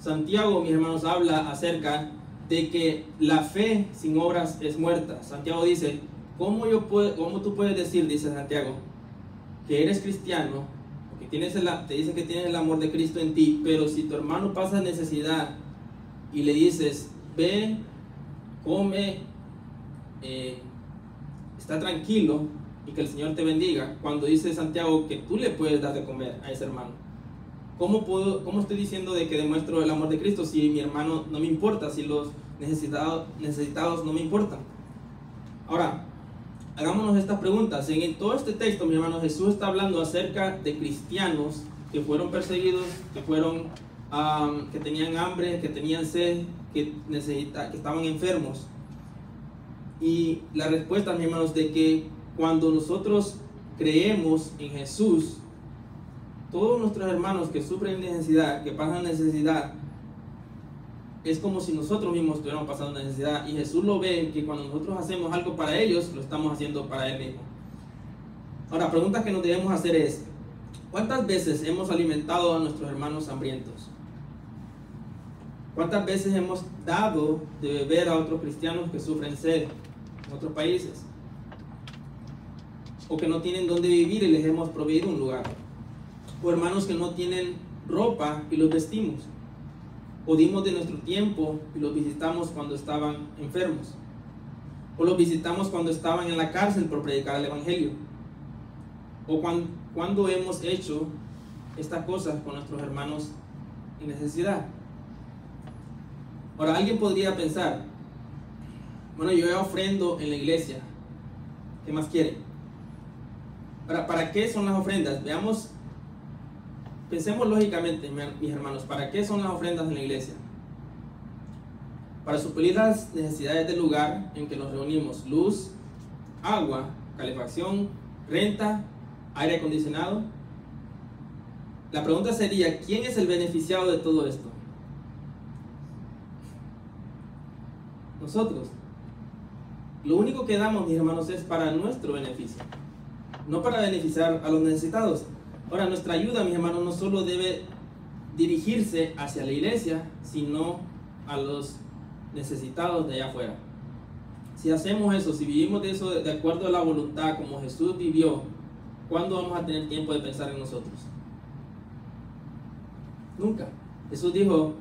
Santiago, mis hermanos, habla acerca de que la fe sin obras es muerta. Santiago dice: ¿cómo tú puedes decir, dice Santiago, que eres cristiano, que te dice que tienes el amor de Cristo en ti, pero si tu hermano pasa necesidad y le dices: ve, come, está tranquilo y que el Señor te bendiga, cuando dice Santiago que tú le puedes dar de comer a ese hermano? ¿Cómo estoy diciendo de que demuestro el amor de Cristo si mi hermano no me importa, si los necesitados no me importan? Ahora, hagámonos estas preguntas. En todo este texto, mi hermano, Jesús está hablando acerca de cristianos que fueron perseguidos, que tenían hambre, que tenían sed, que estaban enfermos. Y la respuesta, mis hermanos, de que cuando nosotros creemos en Jesús, todos nuestros hermanos que sufren necesidad, que pasan necesidad, es como si nosotros mismos estuviéramos pasando necesidad, y Jesús lo ve, que cuando nosotros hacemos algo para ellos, lo estamos haciendo para Él mismo. Ahora, pregunta que nos debemos hacer es: ¿cuántas veces hemos alimentado a nuestros hermanos hambrientos? ¿Cuántas veces hemos dado de beber a otros cristianos que sufren sed en otros países, o que no tienen dónde vivir y les hemos proveído un lugar? O hermanos que no tienen ropa y los vestimos, o dimos de nuestro tiempo y los visitamos cuando estaban enfermos, o los visitamos cuando estaban en la cárcel por predicar el evangelio, o cuando hemos hecho estas cosas con nuestros hermanos en necesidad. Ahora, alguien podría pensar: bueno, yo ya ofrendo en la iglesia, ¿qué más quiere? Ahora, ¿para qué son las ofrendas? Pensemos lógicamente, mis hermanos, ¿para qué son las ofrendas en la iglesia? Para suplir las necesidades del lugar en que nos reunimos: luz, agua, calefacción, renta, aire acondicionado. La pregunta sería: ¿quién es el beneficiado de todo esto? Nosotros. Lo único que damos, mis hermanos, es para nuestro beneficio, no para beneficiar a los necesitados. Ahora, nuestra ayuda, mis hermanos, no solo debe dirigirse hacia la iglesia, sino a los necesitados de allá afuera. Si hacemos eso, si vivimos de eso de acuerdo a la voluntad como Jesús vivió, ¿cuándo vamos a tener tiempo de pensar en nosotros? Nunca. Jesús dijo,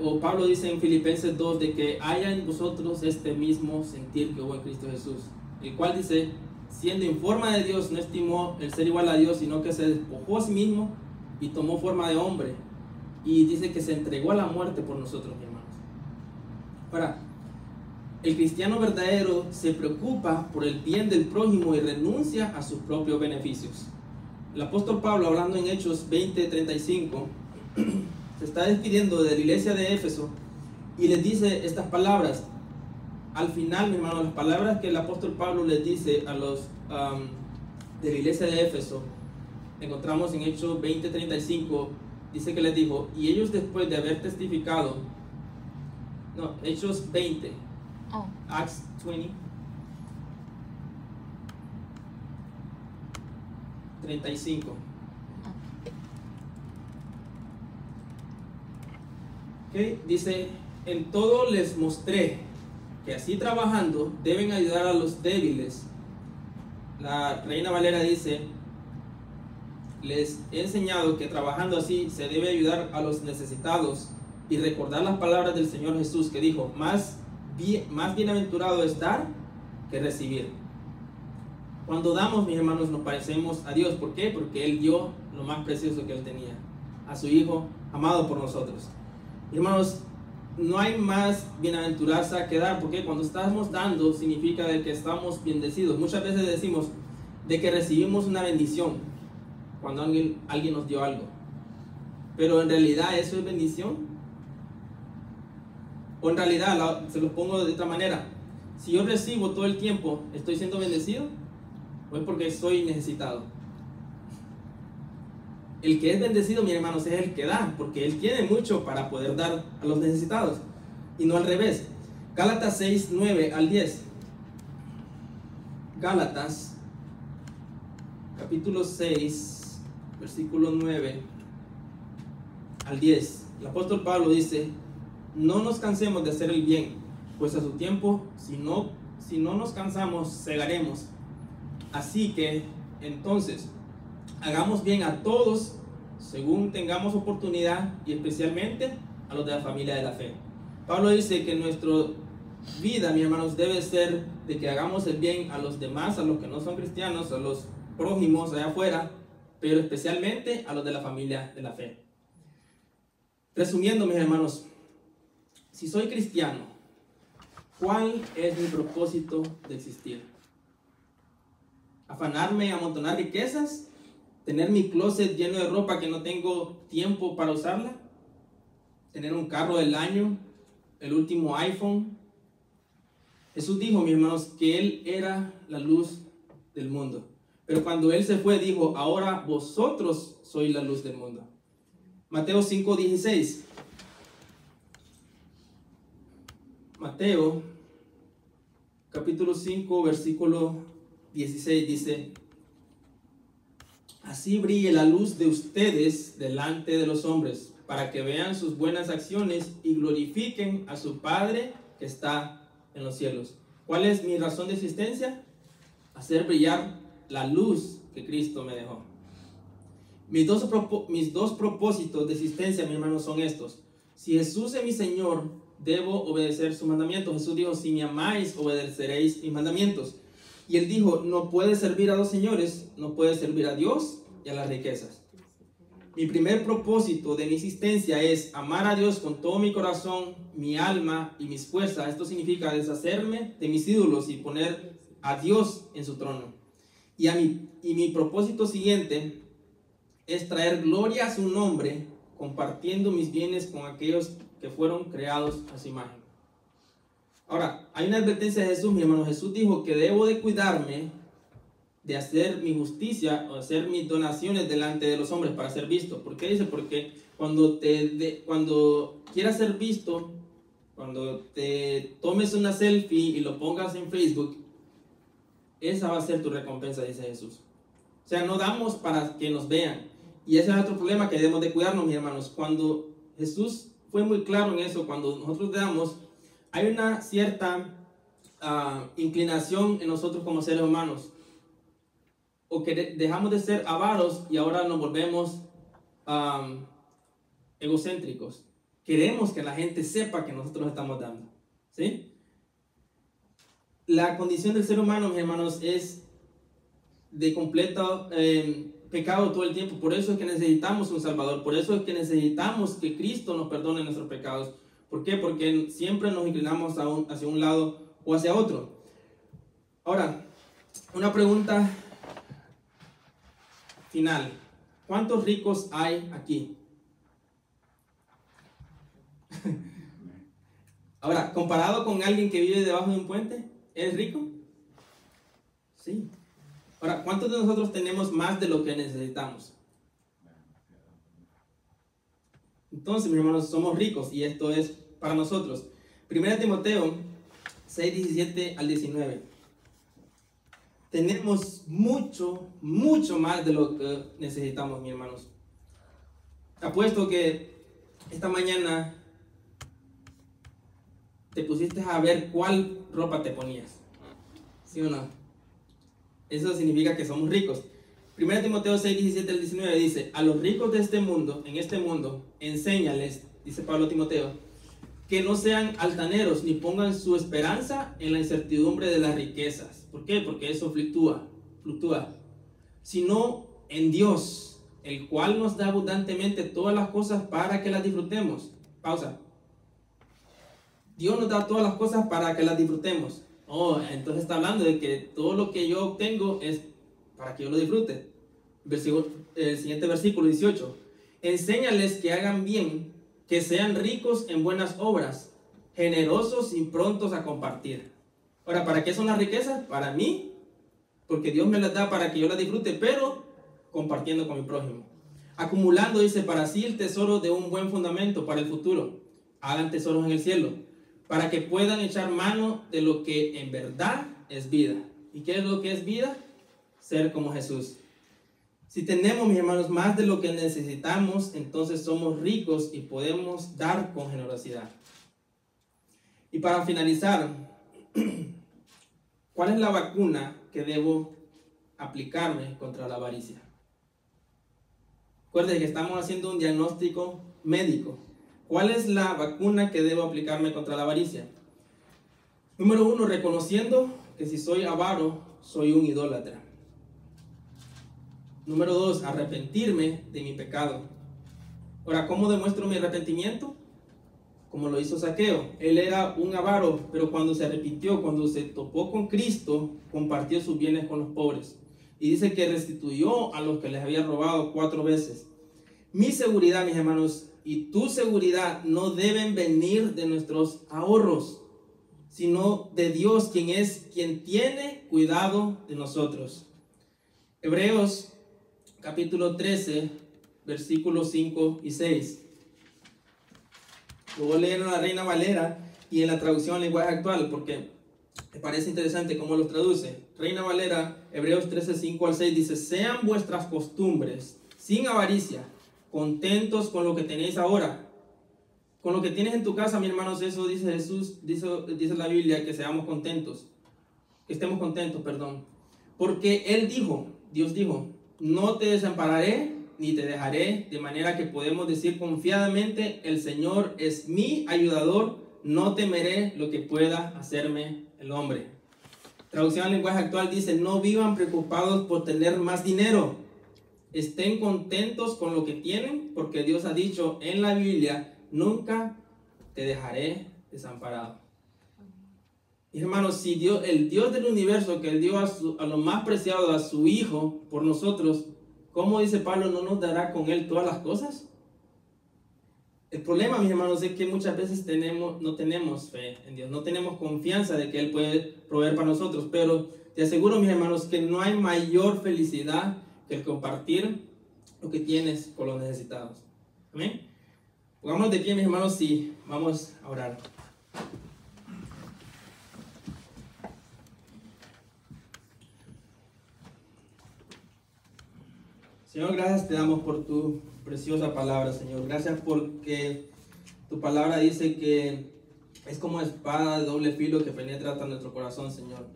o Pablo dice en Filipenses 2, de que haya en vosotros este mismo sentir que hubo en Cristo Jesús, el cual dice: siendo en forma de Dios, no estimó el ser igual a Dios, sino que se despojó a sí mismo y tomó forma de hombre. Y dice que se entregó a la muerte por nosotros, mis hermanos. Ahora, el cristiano verdadero se preocupa por el bien del prójimo y renuncia a sus propios beneficios. El apóstol Pablo, hablando en Hechos 20:35, se está despidiendo de la iglesia de Éfeso y les dice estas palabras. Al final, mi hermano, las palabras que el apóstol Pablo les dice a los de la iglesia de Éfeso, encontramos en Hechos 20:35, dice que les dijo: y ellos, después de haber testificado, Hechos 20, Acts 20, 35. Okay, dice, en todo les mostré que así trabajando deben ayudar a los débiles. La Reina Valera dice, les he enseñado que trabajando así se debe ayudar a los necesitados y recordar las palabras del Señor Jesús que dijo, más bienaventurado es dar que recibir. Cuando damos, mis hermanos, nos parecemos a Dios. ¿Por qué? Porque Él dio lo más precioso que Él tenía, a su Hijo amado por nosotros. Hermanos, no hay más bienaventuranza que dar, porque cuando estamos dando significa de que estamos bendecidos. Muchas veces decimos de que recibimos una bendición cuando alguien nos dio algo, pero en realidad eso es bendición. O en realidad, se los pongo de otra manera, si yo recibo todo el tiempo, ¿estoy siendo bendecido? ¿O es porque soy necesitado? El que es bendecido, mis hermanos, es el que da, porque él tiene mucho para poder dar a los necesitados, y no al revés. Gálatas 6, 9 al 10. Gálatas, capítulo 6, versículo 9 al 10. El apóstol Pablo dice, no nos cansemos de hacer el bien, pues a su tiempo, si no nos cansamos, segaremos. Así que, entonces, hagamos bien a todos según tengamos oportunidad, y especialmente a los de la familia de la fe. Pablo dice que nuestra vida, mis hermanos, debe ser de que hagamos el bien a los demás, a los que no son cristianos, a los prójimos allá afuera, pero especialmente a los de la familia de la fe. Resumiendo, mis hermanos, si soy cristiano, ¿cuál es mi propósito de existir? ¿Afanarme, amontonar riquezas? ¿Tener mi closet lleno de ropa que no tengo tiempo para usarla? ¿Tener un carro del año? ¿El último iPhone? Jesús dijo, mis hermanos, que Él era la luz del mundo. Pero cuando Él se fue, dijo, ahora vosotros sois la luz del mundo. Mateo 5:16. Mateo, capítulo 5, versículo 16, dice, así brille la luz de ustedes delante de los hombres, para que vean sus buenas acciones y glorifiquen a su Padre que está en los cielos. ¿Cuál es mi razón de existencia? Hacer brillar la luz que Cristo me dejó. Mis dos propósitos de existencia, mis hermanos, son estos. Si Jesús es mi Señor, debo obedecer sus mandamientos. Jesús dijo, si me amáis, obedeceréis mis mandamientos. Y Él dijo, no puedes servir a dos señores, no puedes servir a Dios y a las riquezas. Mi primer propósito de mi existencia es amar a Dios con todo mi corazón, mi alma y mis fuerzas. Esto significa deshacerme de mis ídolos y poner a Dios en su trono. Y mi propósito siguiente es traer gloria a su nombre, compartiendo mis bienes con aquellos que fueron creados a su imagen. Ahora, hay una advertencia de Jesús, mi hermano. Jesús dijo que debo de cuidarme de hacer mi justicia o hacer mis donaciones delante de los hombres para ser visto. ¿Por qué dice? Porque cuando quieras ser visto, cuando te tomes una selfie y lo pongas en Facebook, esa va a ser tu recompensa, dice Jesús. O sea, no damos para que nos vean. Y ese es otro problema que debemos de cuidarnos, mis hermanos. Cuando Jesús fue muy claro en eso, cuando nosotros damos, hay una cierta inclinación en nosotros como seres humanos. O que dejamos de ser avaros y ahora nos volvemos egocéntricos. Queremos que la gente sepa que nosotros estamos dando. ¿Sí? La condición del ser humano, mis hermanos, es de completo pecado todo el tiempo. Por eso es que necesitamos un Salvador. Por eso es que necesitamos que Cristo nos perdone nuestros pecados. ¿Por qué? Porque siempre nos inclinamos hacia un lado o hacia otro. Ahora, una pregunta final. ¿Cuántos ricos hay aquí? Ahora, comparado con alguien que vive debajo de un puente, ¿es rico? Sí. Ahora, ¿cuántos de nosotros tenemos más de lo que necesitamos? Entonces, mis hermanos, somos ricos y esto es para nosotros. 1 Timoteo 6, 17 al 19. tenemos mucho, mucho más de lo que necesitamos, mis hermanos. Apuesto que esta mañana te pusiste a ver cuál ropa te ponías, ¿sí o no? Eso significa que somos ricos. 1 Timoteo 6, 17 al 19 dice: a los ricos de este mundo, en este mundo, enséñales, dice Pablo a Timoteo, que no sean altaneros ni pongan su esperanza en la incertidumbre de las riquezas. ¿Por qué? Porque eso fluctúa, sino en Dios, el cual nos da abundantemente todas las cosas para que las disfrutemos. Pausa. Dios nos da todas las cosas para que las disfrutemos. Oh, entonces está hablando de que todo lo que yo obtengo es para que yo lo disfrute. El siguiente versículo 18. Enséñales que hagan bien, que sean ricos en buenas obras, generosos y prontos a compartir. Ahora, ¿para qué son las riquezas? Para mí, porque Dios me las da para que yo las disfrute, pero compartiendo con mi prójimo. Acumulando, dice, para sí el tesoro de un buen fundamento para el futuro. Hagan tesoros en el cielo, para que puedan echar mano de lo que en verdad es vida. ¿Y qué es lo que es vida? Ser como Jesús. Si tenemos, mis hermanos, más de lo que necesitamos, entonces somos ricos y podemos dar con generosidad. Y para finalizar, ¿cuál es la vacuna que debo aplicarme contra la avaricia? Recuerden que estamos haciendo un diagnóstico médico. ¿Cuál es la vacuna que debo aplicarme contra la avaricia? Número 1, reconociendo que si soy avaro, soy un idólatra. Número 2, arrepentirme de mi pecado. Ahora, ¿cómo demuestro mi arrepentimiento? Como lo hizo Zaqueo. Él era un avaro, pero cuando se arrepintió, cuando se topó con Cristo, compartió sus bienes con los pobres. Y dice que restituyó a los que les había robado 4 veces. Mi seguridad, mis hermanos, y tu seguridad no deben venir de nuestros ahorros, sino de Dios, quien tiene cuidado de nosotros. Hebreos capítulo 13, versículos 5 y 6. Lo voy a leer en la Reina Valera y en la traducción al lenguaje actual, porque me parece interesante cómo lo traduce. Reina Valera, Hebreos 13, 5 al 6, dice: sean vuestras costumbres sin avaricia, contentos con lo que tenéis ahora. Con lo que tienes en tu casa, mis hermanos, eso dice Jesús, dice la Biblia, que seamos contentos, que estemos contentos, perdón. Porque Él dijo, Dios dijo: no te desampararé ni te dejaré, de manera que podemos decir confiadamente: el Señor es mi ayudador, no temeré lo que pueda hacerme el hombre. Traducción al lenguaje actual dice: no vivan preocupados por tener más dinero, estén contentos con lo que tienen, porque Dios ha dicho en la Biblia: nunca te dejaré desamparado. Y hermanos, si Dios, el Dios del universo, que Él dio a lo más preciado, a su Hijo, por nosotros, ¿cómo dice Pablo, no nos dará con Él todas las cosas? El problema, mis hermanos, es que muchas veces no tenemos fe en Dios, no tenemos confianza de que Él puede proveer para nosotros, pero te aseguro, mis hermanos, que no hay mayor felicidad que el compartir lo que tienes con los necesitados. Amén. Pongámonos de pie, mis hermanos, y vamos a orar. Señor, gracias te damos por tu preciosa palabra, Señor. Gracias porque tu palabra dice que es como espada de doble filo que penetra hasta nuestro corazón, Señor.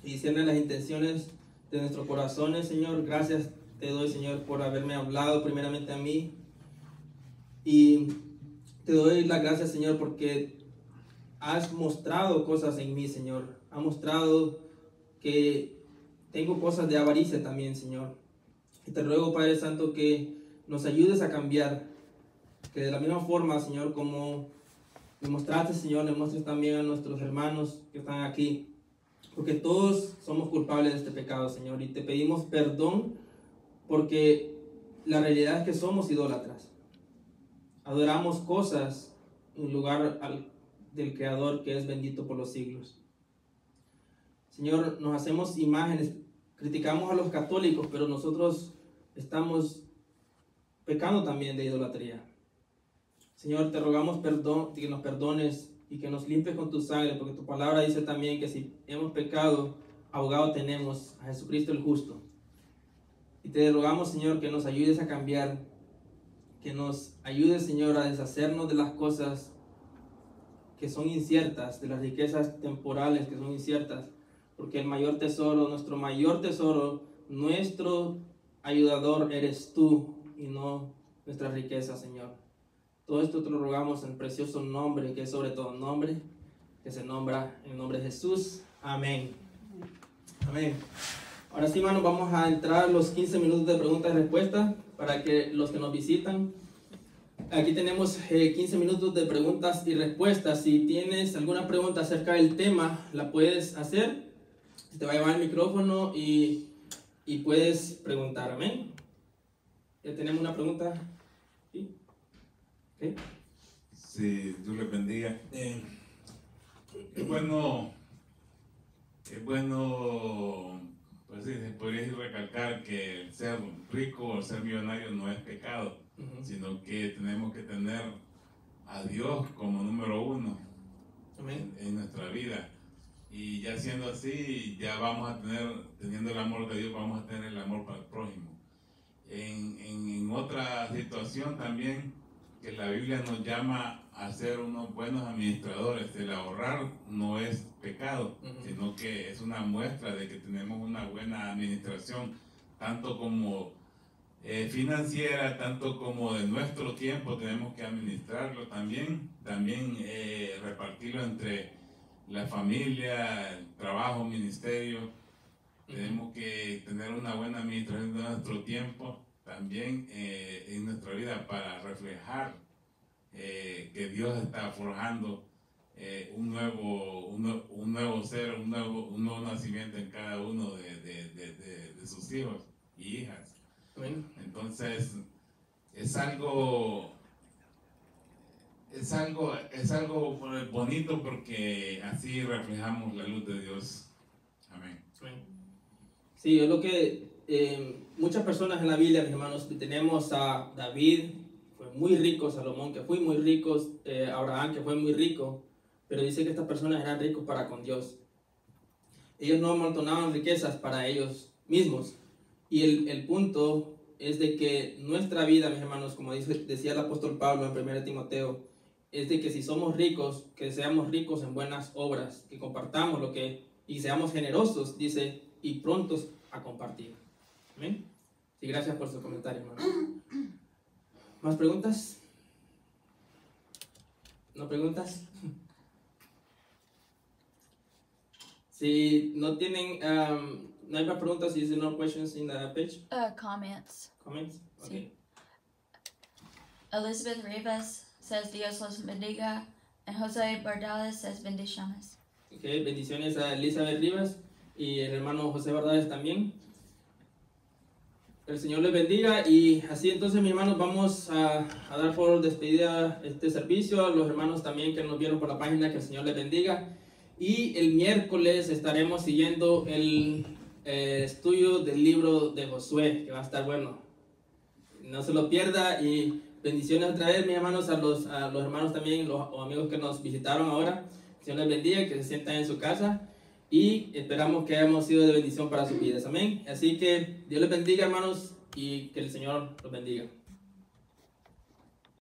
Y discierne las intenciones de nuestros corazones, Señor. Gracias te doy, Señor, por haberme hablado primeramente a mí. Y te doy las gracias, Señor, porque has mostrado cosas en mí, Señor. Has mostrado que tengo cosas de avaricia también, Señor. Y te ruego, Padre Santo, que nos ayudes a cambiar. Que de la misma forma, Señor, como me mostraste, Señor, le muestres también a nuestros hermanos que están aquí. Porque todos somos culpables de este pecado, Señor. Y te pedimos perdón porque la realidad es que somos idólatras. Adoramos cosas en lugar del Creador, que es bendito por los siglos. Señor, nos hacemos imágenes, criticamos a los católicos, pero nosotros estamos pecando también de idolatría. Señor, te rogamos perdón, que nos perdones y que nos limpies con tu sangre, porque tu palabra dice también que si hemos pecado, abogado tenemos, a Jesucristo el justo. Y te rogamos, Señor, que nos ayudes a cambiar, que nos ayudes, Señor, a deshacernos de las cosas que son inciertas, de las riquezas temporales que son inciertas, porque el mayor tesoro, nuestro ayudador eres tú y no nuestra riqueza, Señor. Todo esto te lo rogamos en el precioso nombre, que es sobre todo nombre, que se nombra en el nombre de Jesús. Amén. Amén. Ahora sí, hermanos, vamos a entrar a los 15 minutos de preguntas y respuestas para que los que nos visitan. Aquí tenemos 15 minutos de preguntas y respuestas. Si tienes alguna pregunta acerca del tema, la puedes hacer. Te va a llevar el micrófono y puedes preguntar. Amén. Ya tenemos una pregunta. ¿Sí? ¿Okay? Sí, Dios les bendiga. Es bueno, pues sí, se podría decir recalcar que el ser rico o el ser millonario no es pecado, sino que tenemos que tener a Dios como número uno en nuestra vida. Y ya siendo así, ya vamos a tener, teniendo el amor de Dios, vamos a tener el amor para el prójimo. En otra situación también, que la Biblia nos llama a ser unos buenos administradores. El ahorrar no es pecado, sino que es una muestra de que tenemos una buena administración, tanto como financiera, tanto como de nuestro tiempo. Tenemos que administrarlo también repartirlo entre la familia, el trabajo, ministerio. Tenemos que tener una buena administración de nuestro tiempo también en nuestra vida, para reflejar que Dios está forjando un nuevo ser, un nuevo nacimiento en cada uno de sus hijos y hijas. Amén. Entonces es algo bonito, porque así reflejamos la luz de Dios. Amén. Sí, es lo que muchas personas en la Biblia, mis hermanos, tenemos a David, fue muy rico; Salomón, que fue muy rico; Abraham, que fue muy rico, pero dice que estas personas eran ricos para con Dios. Ellos no amontonaban riquezas para ellos mismos. Y el punto es de que nuestra vida, mis hermanos, como decía el apóstol Pablo en 1 Timoteo, es de que si somos ricos, que seamos ricos en buenas obras, que compartamos y seamos generosos, dice, y prontos a compartir. Amén. Sí, gracias por su comentario, hermano. ¿Más preguntas? ¿No preguntas? Si no tienen, no hay más preguntas, is there no questions in the page? Comments. Comments? Okay. Sí. Elizabeth Rivas says Dios los bendiga, and Jose Bardales says bendiciones. Okay, bendiciones a Elizabeth Rivas y el hermano José Bardales también. El Señor les bendiga. Y así entonces, mis hermanos, vamos a dar por despedida este servicio. A los hermanos también que nos vieron por la página, que el Señor les bendiga. Y el miércoles estaremos siguiendo el estudio del libro de Josué, que va a estar bueno. No se lo pierda. Y bendiciones otra vez, mis hermanos, a los hermanos también, los amigos que nos visitaron ahora. Que el Señor les bendiga, que se sientan en su casa. Y esperamos que hayamos sido de bendición para sus vidas. Amén. Así que Dios les bendiga, hermanos, y que el Señor los bendiga.